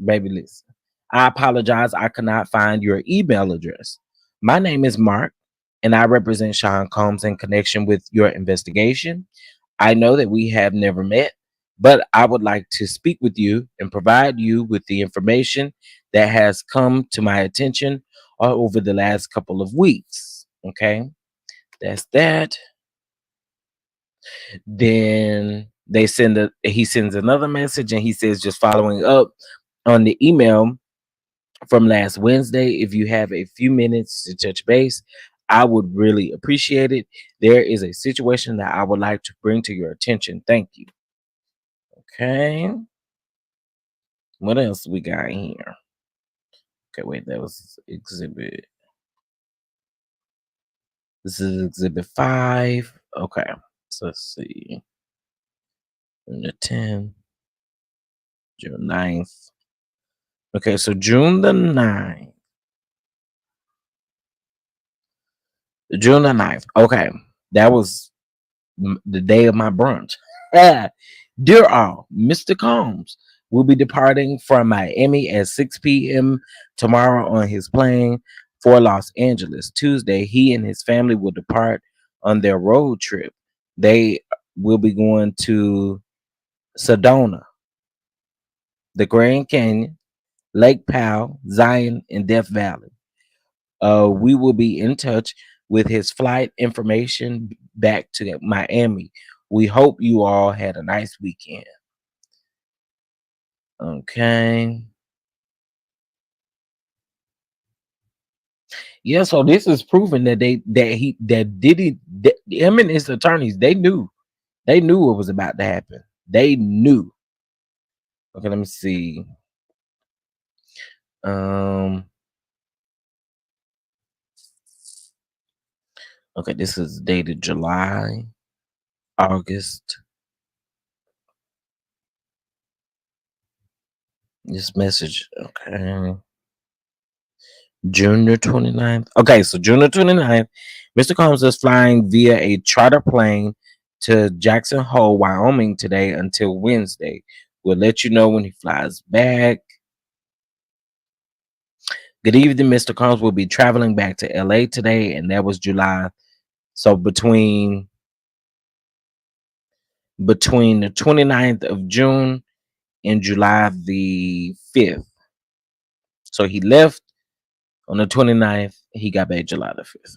Baby, listen. I apologize. I could not find your email address. My name is Mark, and I represent Sean Combs in connection with your investigation. I know that we have never met, but I would like to speak with you and provide you with the information that has come to my attention over the last couple of weeks. Okay, that's that. Then he sends another message and he says, just following up on the email from last Wednesday, if you have a few minutes to touch base, I would really appreciate it. There is a situation that I would like to bring to your attention. Thank you. Okay. What else we got here? Okay, wait, that was exhibit. This is exhibit 5. Okay. So let's see. June the 10th, June 9th. Okay, so June the 9th. June the 9th. Okay. That was the day of my brunch. Dear all, Mr. Combs will be departing from Miami at 6 p.m. tomorrow on his plane for Los Angeles. Tuesday, he and his family will depart on their road trip. They will be going to Sedona, the Grand Canyon, Lake Powell, Zion, and Death Valley. We will be in touch with his flight information back to Miami. We hope you all had a nice weekend. Okay. Yeah, so this is proving that Diddy, him and his attorneys, they knew what was about to happen. They knew. Okay, let me see. Um, okay, this is dated July. August. This message, okay. June the 29th. Okay, so June the 29th, Mr. Combs is flying via a charter plane to Jackson Hole, Wyoming today until Wednesday. We'll let you know when he flies back. Good evening, Mr. Combs will be traveling back to LA today, and that was July. So between the 29th of June and July the 5th. So he left on the 29th, he got back July the 5th.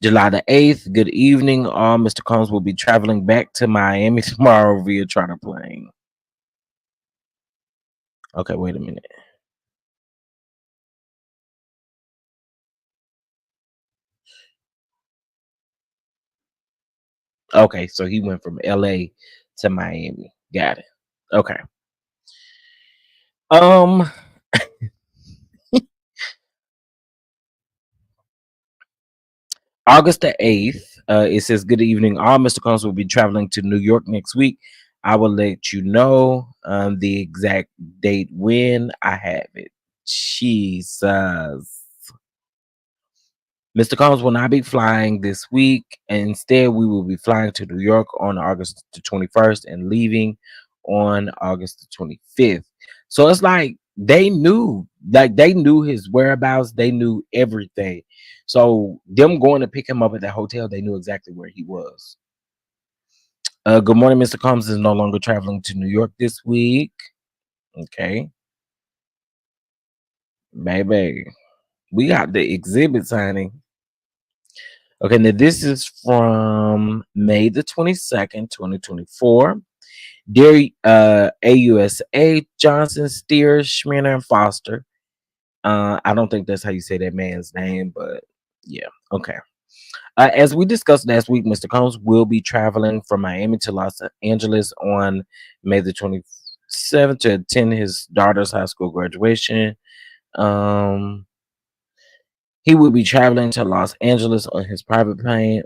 July the 8th, good evening. All Mr. Combs will be traveling back to Miami tomorrow via charter plane. Okay, wait a minute. Okay, so he went from LA to Miami. Got it. Okay. Um August the 8th, it says, good evening. All Mr. Combs will be traveling to New York next week. I will let you know the exact date when I have it. Jesus. Mr. Combs will not be flying this week. Instead, we will be flying to New York on August the 21st and leaving on August the 25th. So it's like they knew his whereabouts, they knew everything. So them going to pick him up at the hotel, they knew exactly where he was. Good morning, Mr. Combs is no longer traveling to New York this week. Okay, baby, we got the exhibit signing. Okay, now this is from May the 22nd, 2024. Dear AUSA, Johnson, Steer, Schmier, and Foster. I don't think that's how you say that man's name, but yeah, okay. As we discussed last week, Mr. Combs will be traveling from Miami to Los Angeles on May the 27th to attend his daughter's high school graduation. Um, he will be traveling to Los Angeles on his private plane.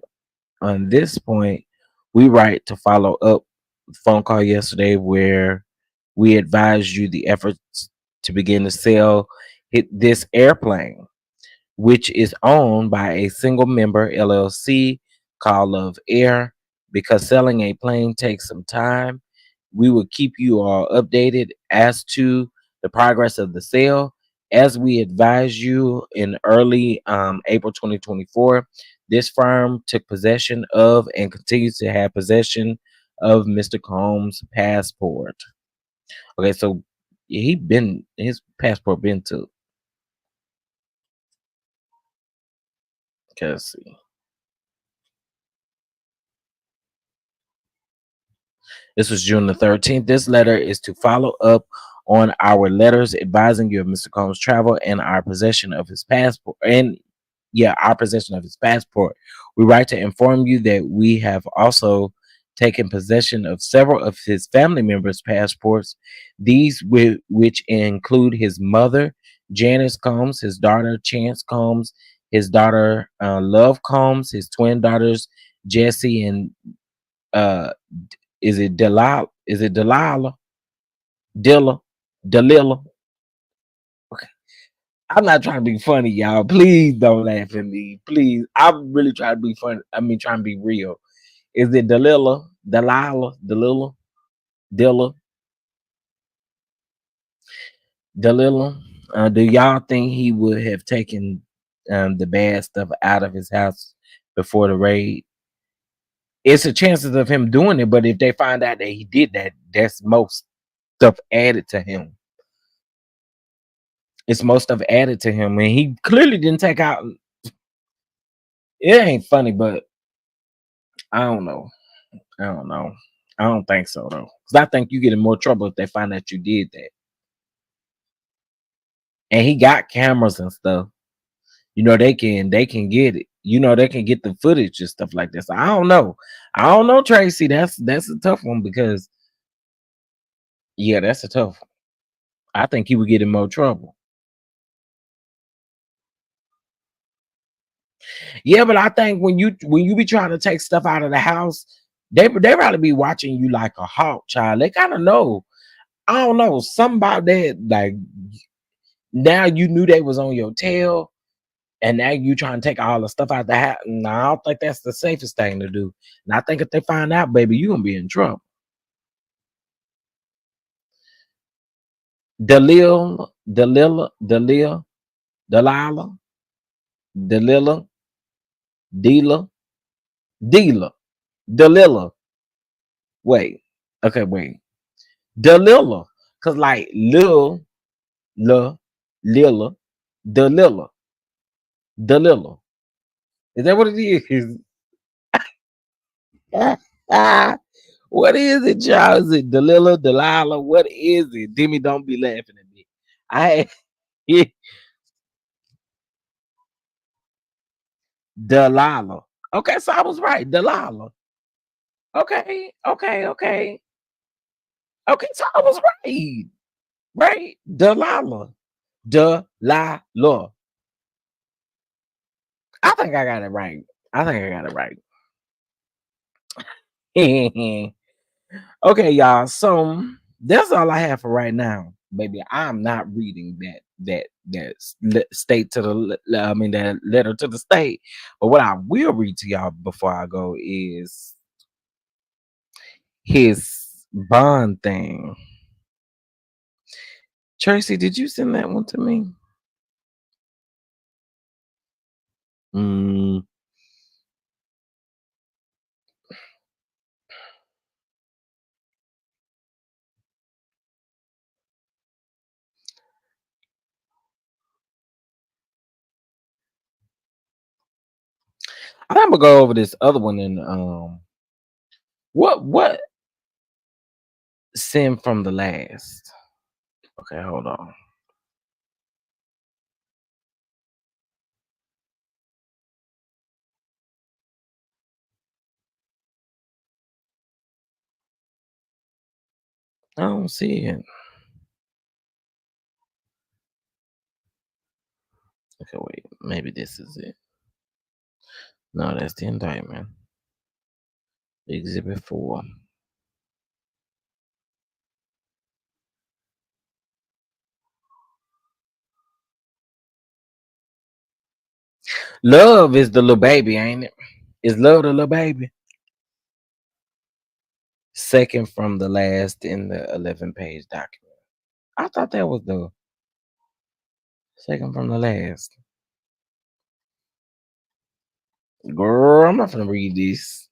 On this point, we write to follow up phone call yesterday where we advised you the efforts to begin to sell this airplane, which is owned by a single member LLC called Love Air. Because selling a plane takes some time, we will keep you all updated as to the progress of the sale. As we advised you in early April 2024, this firm took possession of and continues to have possession of Mr. Combs' passport. Okay, so his passport been took. Okay, let's see. This was June the 13th. This letter is to follow up on our letters advising you of Mr. Combs' travel and our possession of his passport. And yeah, our possession of his passport. We write to inform you that we have also taken possession of several of his family members' passports. These which include his mother, Janice Combs, his daughter, Chance Combs, his daughter, Love Combs, his twin daughters, Jesse and uh, is it Delilah? Is it Delilah? Dilla? Delilah? Okay. I'm not trying to be funny, y'all. Please don't laugh at me. Please. I'm really trying to be funny. I mean, trying to be real. Is it Delilah? Delilah? Delilah? Dilla? Delilah? Do y'all think he would have taken the bad stuff out of his house before the raid? It's a chances of him doing it, but if they find out that he did that, that's most stuff added to him. It's most stuff added to him, and he clearly didn't take out. It ain't funny, but I don't know. I don't know. I don't think so though, because I think you get in more trouble if they find out you did that. And he got cameras and stuff. You know they can get it. You know they can get the footage and stuff like this. I don't know. I don't know, Tracy. That's a tough one because yeah, that's a tough one. I think he would get in more trouble. Yeah, but I think when you be trying to take stuff out of the house, they probably be watching you like a hawk, child. They kind of know. I don't know, somebody that like now you knew they was on your tail, and now you trying to take all the stuff out the house. No, I don't think that's the safest thing to do. And I think if they find out, baby, you gonna be in trouble. Delilah, Delilah, Dealer, Dealer, Delilah. Wait, okay, wait, Delilah, cause like La, Lilla, Delilah, Delilah. Is that what it is? What is it, y'all? Is it Delilah, Delilah? What is it? Demi, don't be laughing at me. I Delilah. Okay, so I was right. Delilah. Okay, okay, okay. Okay, so I was right. Right? Delilah. Delilah. I think I got it right. I think I got it right. Okay, y'all. So that's all I have for right now, baby. I'm not reading state to the I mean that letter to the state. But what I will read to y'all before I go is his bond thing. Tracy, did you send that one to me? Mm, I'm gonna go over this other one and what send from the last. Okay, hold on. I don't see it. Okay, wait. Maybe this is it. No, that's the indictment. Exhibit 4. Love is the little baby, ain't it? Is love the little baby? Second from the last in the 11-page document. I thought that was the second from the last. Girl, I'm not gonna read this.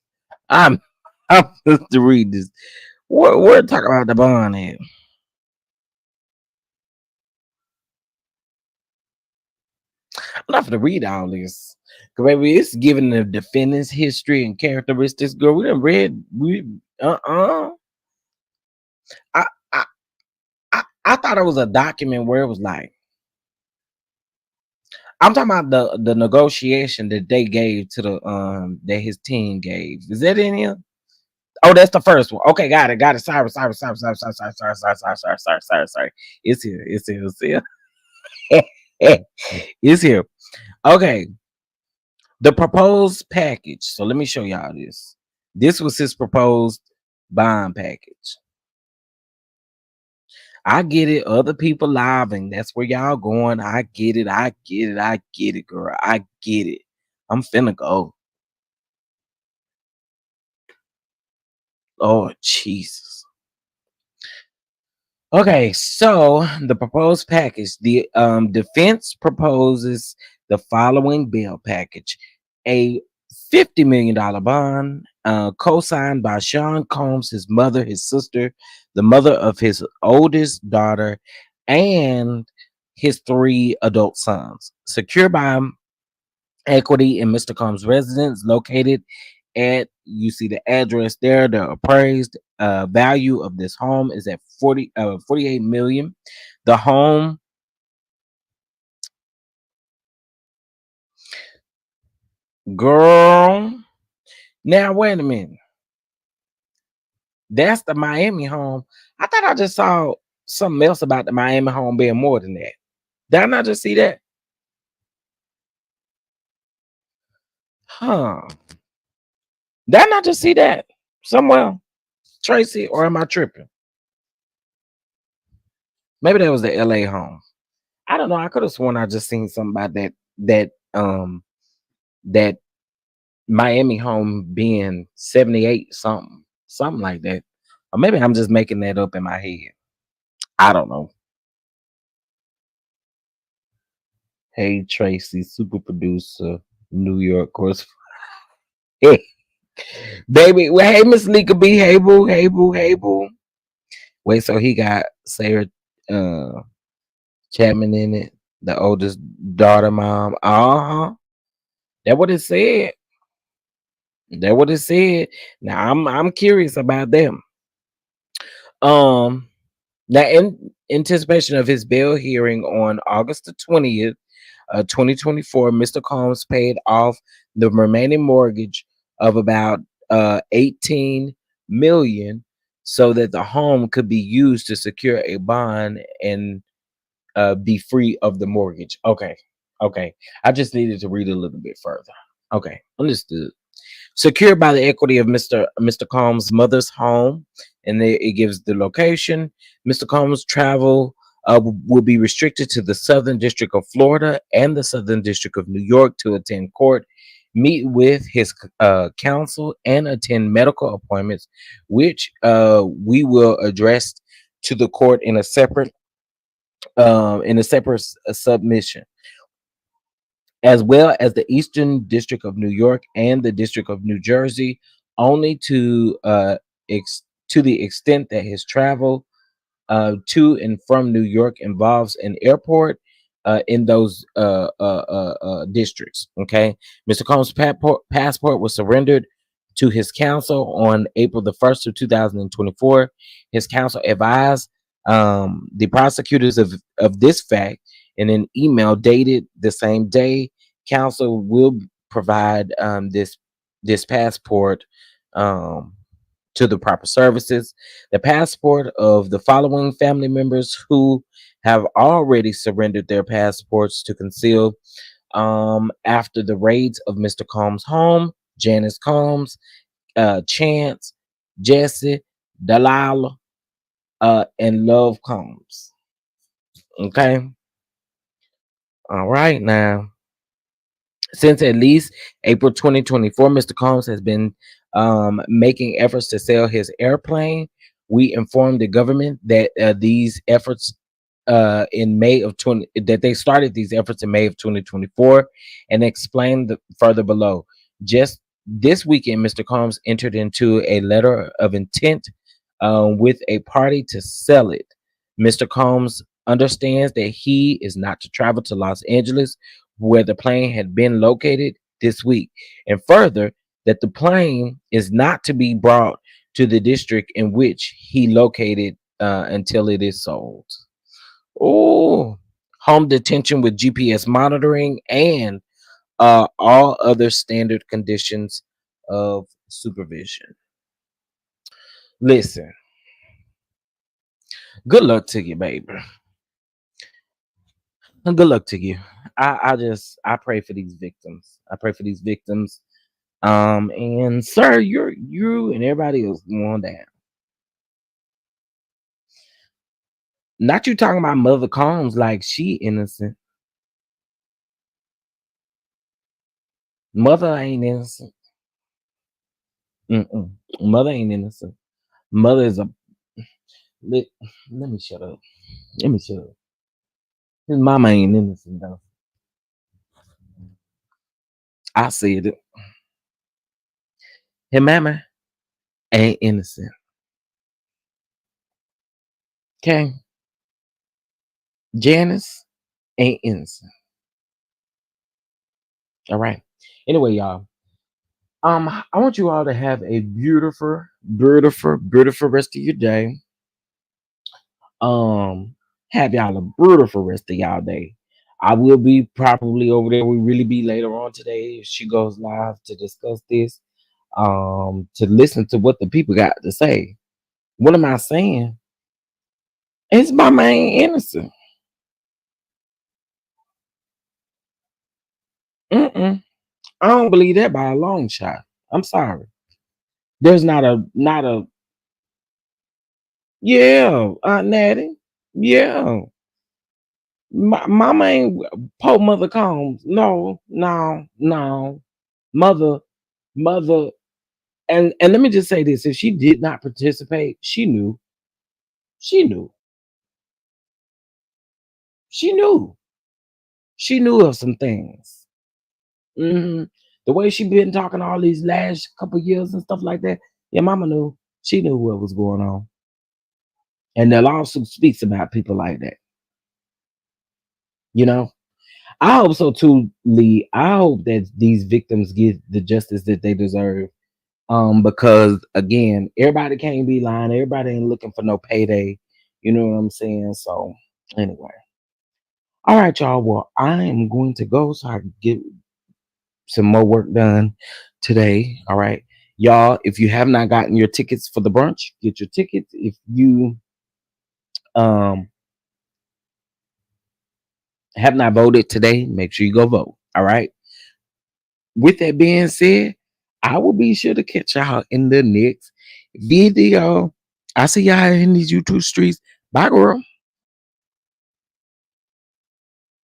I'm I'm supposed to read this. We're talking about the bond here. I'm not gonna read all this. Cause baby, it's giving the defendant's history and characteristics. Girl, we done read I I I thought it was a document where it was like I'm talking about the negotiation that they gave to the that his team gave. Is that in here? Oh, that's the first one. Okay, got it. Sorry. It's here. It's here. Okay, the proposed package. So let me show y'all this. This was his proposed bond package. I get it. Other people live, and that's where y'all going. I get it. I get it, girl. I get it. I'm finna go. Oh, Jesus. Okay, so the proposed package, the defense proposes the following bail package: a $50 million bond, co-signed by Sean Combs, his mother, his sister, the mother of his oldest daughter, and his 3 adult sons, secured by equity in Mr. Combs' residence located at, you see the address there. The appraised value of this home is at 48 million. The home, girl. Now wait a minute. That's the Miami home. I thought I just saw something else about the Miami home being more than that. Did I not just see that? Huh. Did I not just see that somewhere, Tracy, or am I tripping? Maybe that was the LA home. I don't know. I could have sworn I just seen something about that Miami home being 78 something. Something like that. Or maybe I'm just making that up in my head. I don't know. Hey Tracy, super producer, New York correspondent. Hey, baby. Well, hey Miss Lika B. Hey boo, hey boo, hey boo. Wait, so he got Sarah uh Chapman in it, the oldest daughter mom. Uh-huh. That what it said. That what it said. Now I'm curious about them. Um Now in anticipation of his bail hearing on August the 20th, 2024, Mr. Combs paid off the remaining mortgage of about 18 million so that the home could be used to secure a bond and be free of the mortgage. Okay. Okay. I just needed to read a little bit further. Okay. Understood. Secured by the equity of Mr. Combs' mother's home, and it gives the location. Mr. Combs' travel will be restricted to the Southern District of Florida and the Southern District of New York to attend court, meet with his counsel, and attend medical appointments, which we will address to the court in a separate submission, as well as the Eastern District of New York and the District of New Jersey, only to the extent that his travel to and from New York involves an airport in those districts. Okay, Mr. Combs' passport was surrendered to his counsel on April the 1st of 2024. His counsel advised the prosecutors of this fact in an email dated the same day. Counsel will provide this passport um, to the proper services. The passport of the following family members who have already surrendered their passports to conceal after the raids of Mr. Combs' home: Janice Combs, Chance, Jesse, Delilah, and Love Combs. Okay. All right. Now, since at least April 2024, Mr. Combs has been making efforts to sell his airplane. We informed the government that these efforts in May of 20 that they started these efforts in May of 2024, and explained further below. Just this weekend, Mr. Combs entered into a letter of intent with a party to sell it. Mr. Combs understands that he is not to travel to Los Angeles, where the plane had been located this week, and further, that the plane is not to be brought to the district in which he located until it is sold. Oh, home detention with GPS monitoring and all other standard conditions of supervision. Listen, good luck to you, baby. And good luck to you. I pray for these victims. I pray for these victims. And sir, you and everybody else going down. Not you talking about Mother Combs like she innocent. Mother ain't innocent. Mm-mm. Mother ain't innocent. Mother is a let, let me shut up. Let me shut up. His mama ain't innocent though. I said it. His mama ain't innocent. Okay. Janice ain't innocent. All right. Anyway, y'all. I want you all to have a beautiful, beautiful, beautiful rest of your day. Um, have y'all a beautiful rest of y'all day. I will be probably over there. We really be later on today if she goes live to discuss this. To listen to what the people got to say. What am I saying? It's my main innocent. Mm-mm. I don't believe that by a long shot. I'm sorry. There's not a yeah, Aunt Natty. Yeah. Mama ain't Pope Mother Combs. No, no, no. Mother, mother, and let me just say this: if she did not participate, she knew, she knew, she knew of some things. hmm The way she been talking all these last couple years and stuff like that, yeah, Mama knew. She knew what was going on, and the lawsuit speaks about people like that. You know, I hope so too, Lee. I hope that these victims get the justice that they deserve. Because again, everybody can't be lying. Everybody ain't looking for no payday. You know what I'm saying? So anyway, all right, y'all. Well, I am going to go so I can get some more work done today. All right, y'all. If you have not gotten your tickets for the brunch, get your tickets. If you um have not voted today, make sure you go vote. All right. With that being said, I will be sure to catch y'all in the next video. I see y'all in these YouTube streets. Bye, girl.